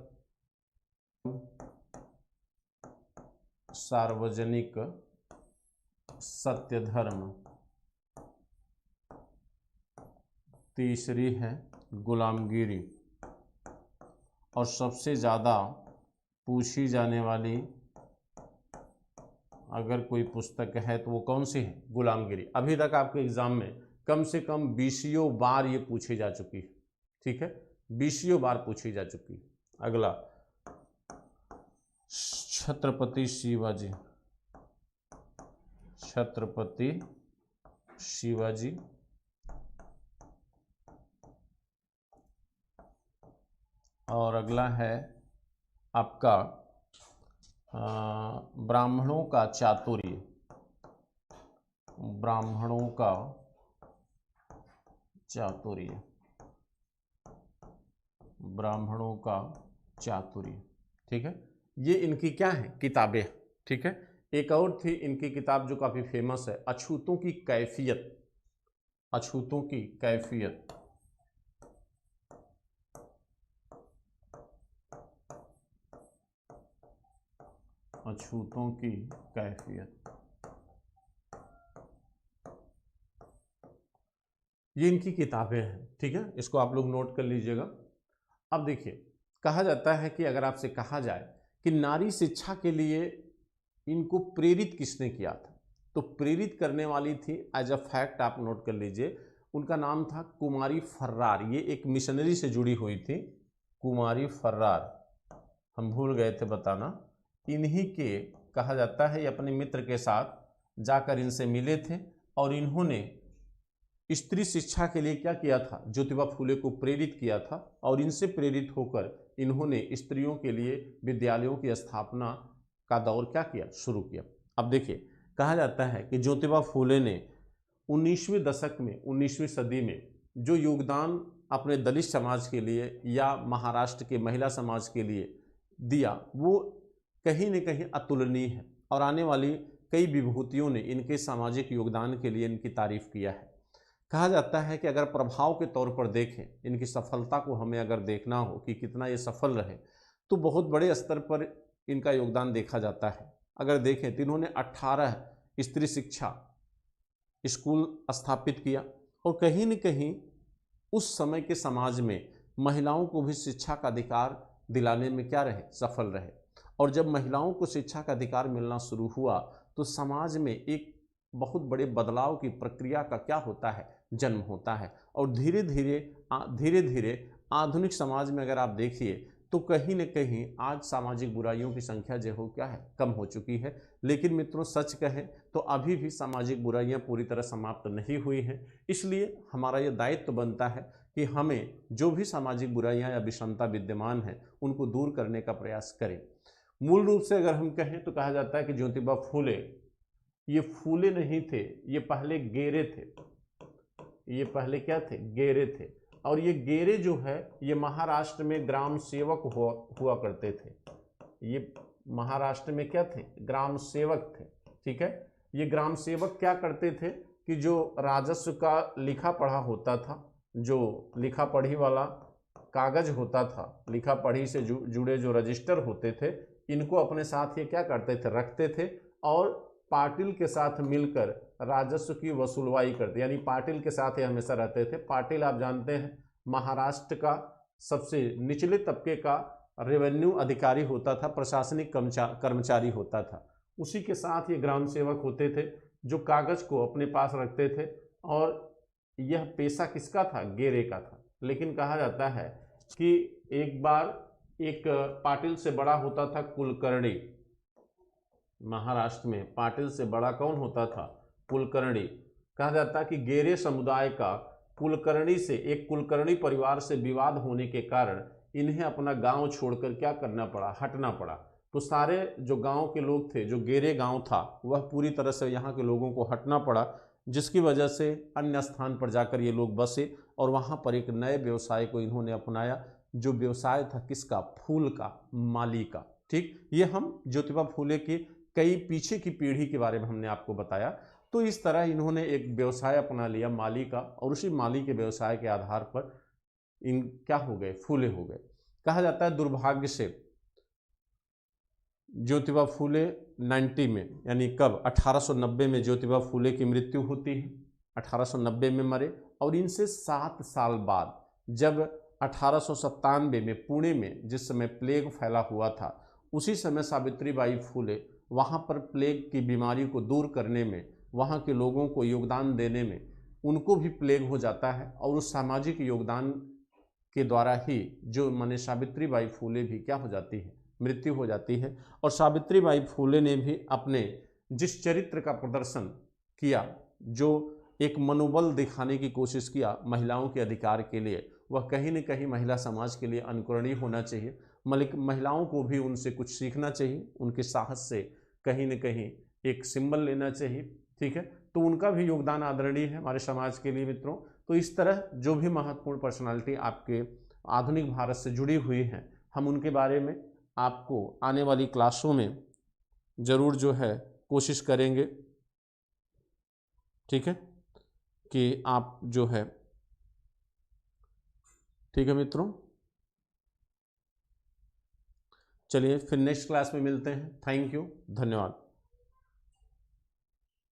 सार्वजनिक सत्य धर्म, तीसरी है गुलामगिरी, और सबसे ज़्यादा पूछी जाने वाली अगर कोई पुस्तक है तो वो कौन सी है, गुलामगिरी। अभी तक आपके एग्जाम में कम से कम 20 बार ये पूछी जा चुकी है। ठीक है, 20 बार पूछी जा चुकी है। अगला छत्रपति शिवाजी, छत्रपति शिवाजी, और अगला है आपका ब्राह्मणों का चातुर्य, ब्राह्मणों का चातुर्य, ब्राह्मणों का चातुर्य। ठीक है, ये इनकी क्या है, किताबें। ठीक है, एक और थी इनकी किताब जो काफ़ी फेमस है, अछूतों की कैफियत, अछूतों की कैफियत, अछूतों की कैफियत। ये इनकी किताबें हैं। ठीक है, इसको आप लोग नोट कर लीजिएगा। अब देखिए, कहा जाता है कि अगर आपसे कहा जाए कि नारी शिक्षा के लिए इनको प्रेरित किसने किया था, तो प्रेरित करने वाली थी, एज अ फैक्ट आप नोट कर लीजिए, उनका नाम था कुमारी फर्रार। ये एक मिशनरी से जुड़ी हुई थी, कुमारी फर्रार, हम भूल गए थे बताना। इन्हीं के कहा जाता है ये अपने मित्र के साथ जाकर इनसे मिले थे और इन्होंने स्त्री शिक्षा के लिए क्या किया था, ज्योतिबा फूले को प्रेरित किया था और इनसे प्रेरित होकर इन्होंने स्त्रियों के लिए विद्यालयों की स्थापना का दौर क्या किया, शुरू किया। अब देखिए, कहा जाता है कि ज्योतिबा फूले ने 19वीं दशक में, 19वीं सदी में जो योगदान अपने दलित समाज के लिए या महाराष्ट्र के महिला समाज के लिए दिया, वो कहीं न कहीं अतुलनीय है और आने वाली कई विभूतियों ने इनके सामाजिक योगदान के लिए इनकी तारीफ किया है। कहा जाता है कि अगर प्रभाव के तौर पर देखें, इनकी सफलता को हमें अगर देखना हो कि कितना ये सफल रहे, तो बहुत बड़े स्तर पर इनका योगदान देखा जाता है। अगर देखें तो इन्होंने 18 स्त्री शिक्षा स्कूल स्थापित किया और कहीं न कहीं उस समय के समाज में महिलाओं को भी शिक्षा का अधिकार दिलाने में क्या रहे, सफल रहे। और जब महिलाओं को शिक्षा का अधिकार मिलना शुरू हुआ तो समाज में एक बहुत बड़े बदलाव की प्रक्रिया का क्या होता है, जन्म होता है। और धीरे धीरे आधुनिक समाज में अगर आप देखिए तो कहीं न कहीं आज सामाजिक बुराइयों की संख्या जो हो क्या है, कम हो चुकी है। लेकिन मित्रों सच कहें तो अभी भी सामाजिक बुराइयां पूरी तरह समाप्त नहीं हुई हैं। इसलिए हमारा यह दायित्व बनता है कि हमें जो भी सामाजिक बुराइयां या विषमता विद्यमान है उनको दूर करने का प्रयास करें। मूल रूप से अगर हम कहें तो कहा जाता है कि ज्योतिबा फूले ये फूले नहीं थे, ये पहले गेरे थे। ये पहले क्या थे, गेरे थे। और ये गेरे जो है ये महाराष्ट्र में ग्राम सेवक हुआ करते थे। ये महाराष्ट्र में क्या थे, ग्राम सेवक थे। ठीक है, ये ग्राम सेवक क्या करते थे कि जो राजस्व का लिखा पढ़ा होता था, जो लिखा पढ़ी वाला कागज होता था, लिखा पढ़ी से जुड़े जो रजिस्टर होते थे, इनको अपने साथ ये क्या करते थे, रखते थे और पाटिल के साथ मिलकर राजस्व की वसूलवाई करते, यानी पाटिल के साथ ये हमेशा रहते थे। पाटिल आप जानते हैं महाराष्ट्र का सबसे निचले तबके का रेवेन्यू अधिकारी होता था, प्रशासनिक कर्मचारी होता था। उसी के साथ ये ग्राम सेवक होते थे जो कागज को अपने पास रखते थे। और यह पेशा किसका था, गेरे का था। लेकिन कहा जाता है कि एक बार एक पाटिल से बड़ा होता था कुलकर्णी। महाराष्ट्र में पाटिल से बड़ा कौन होता था, कुलकर्णी। कहा जाता है कि गेरे समुदाय का कुलकर्णी से, एक कुलकर्णी परिवार से विवाद होने के कारण इन्हें अपना गांव छोड़कर क्या करना पड़ा, हटना पड़ा। तो सारे जो गांव के लोग थे, जो गेरे गांव था, वह पूरी तरह से यहाँ के लोगों को हटना पड़ा, जिसकी वजह से अन्य स्थान पर जाकर ये लोग बसे और वहाँ पर एक नए व्यवसाय को इन्होंने अपनाया, जो व्यवसाय था किसका, फूल का, माली का। ठीक, ये हम ज्योतिबा फूले की कई पीछे की पीढ़ी के बारे में हमने आपको बताया। तो इस तरह इन्होंने एक व्यवसाय अपना लिया माली का, और उसी माली के व्यवसाय के आधार पर इन क्या हो गए, फूले हो गए। कहा जाता है दुर्भाग्य से ज्योतिबा फूले 90 में, यानी कब, 1890 में ज्योतिबा फूले की मृत्यु होती है। 1890 में मरे। और इनसे 7 साल बाद जब 1897 में पुणे में जिस समय प्लेग फैला हुआ था, उसी समय सावित्रीबाई फूले वहाँ पर प्लेग की बीमारी को दूर करने में, वहाँ के लोगों को योगदान देने में, उनको भी प्लेग हो जाता है। और उस सामाजिक योगदान के द्वारा ही जो माने सावित्रीबाई फूले भी क्या हो जाती है, मृत्यु हो जाती है। और सावित्रीबाई फूले ने भी अपने जिस चरित्र का प्रदर्शन किया, जो एक मनोबल दिखाने की कोशिश किया महिलाओं के अधिकार के लिए, वह कहीं न कहीं महिला समाज के लिए अनुकरणीय होना चाहिए। महिलाओं को भी उनसे कुछ सीखना चाहिए, उनके साहस से कहीं न कहीं एक सिंबल लेना चाहिए। ठीक है, तो उनका भी योगदान आदरणीय है हमारे समाज के लिए मित्रों। तो इस तरह जो भी महत्वपूर्ण पर्सनालिटी आपके आधुनिक भारत से जुड़ी हुई हैं, हम उनके बारे में आपको आने वाली क्लासों में ज़रूर जो है कोशिश करेंगे। ठीक है, कि आप जो है, ठीक है मित्रों, चलिए फिर नेक्स्ट क्लास में मिलते हैं। थैंक यू, धन्यवाद।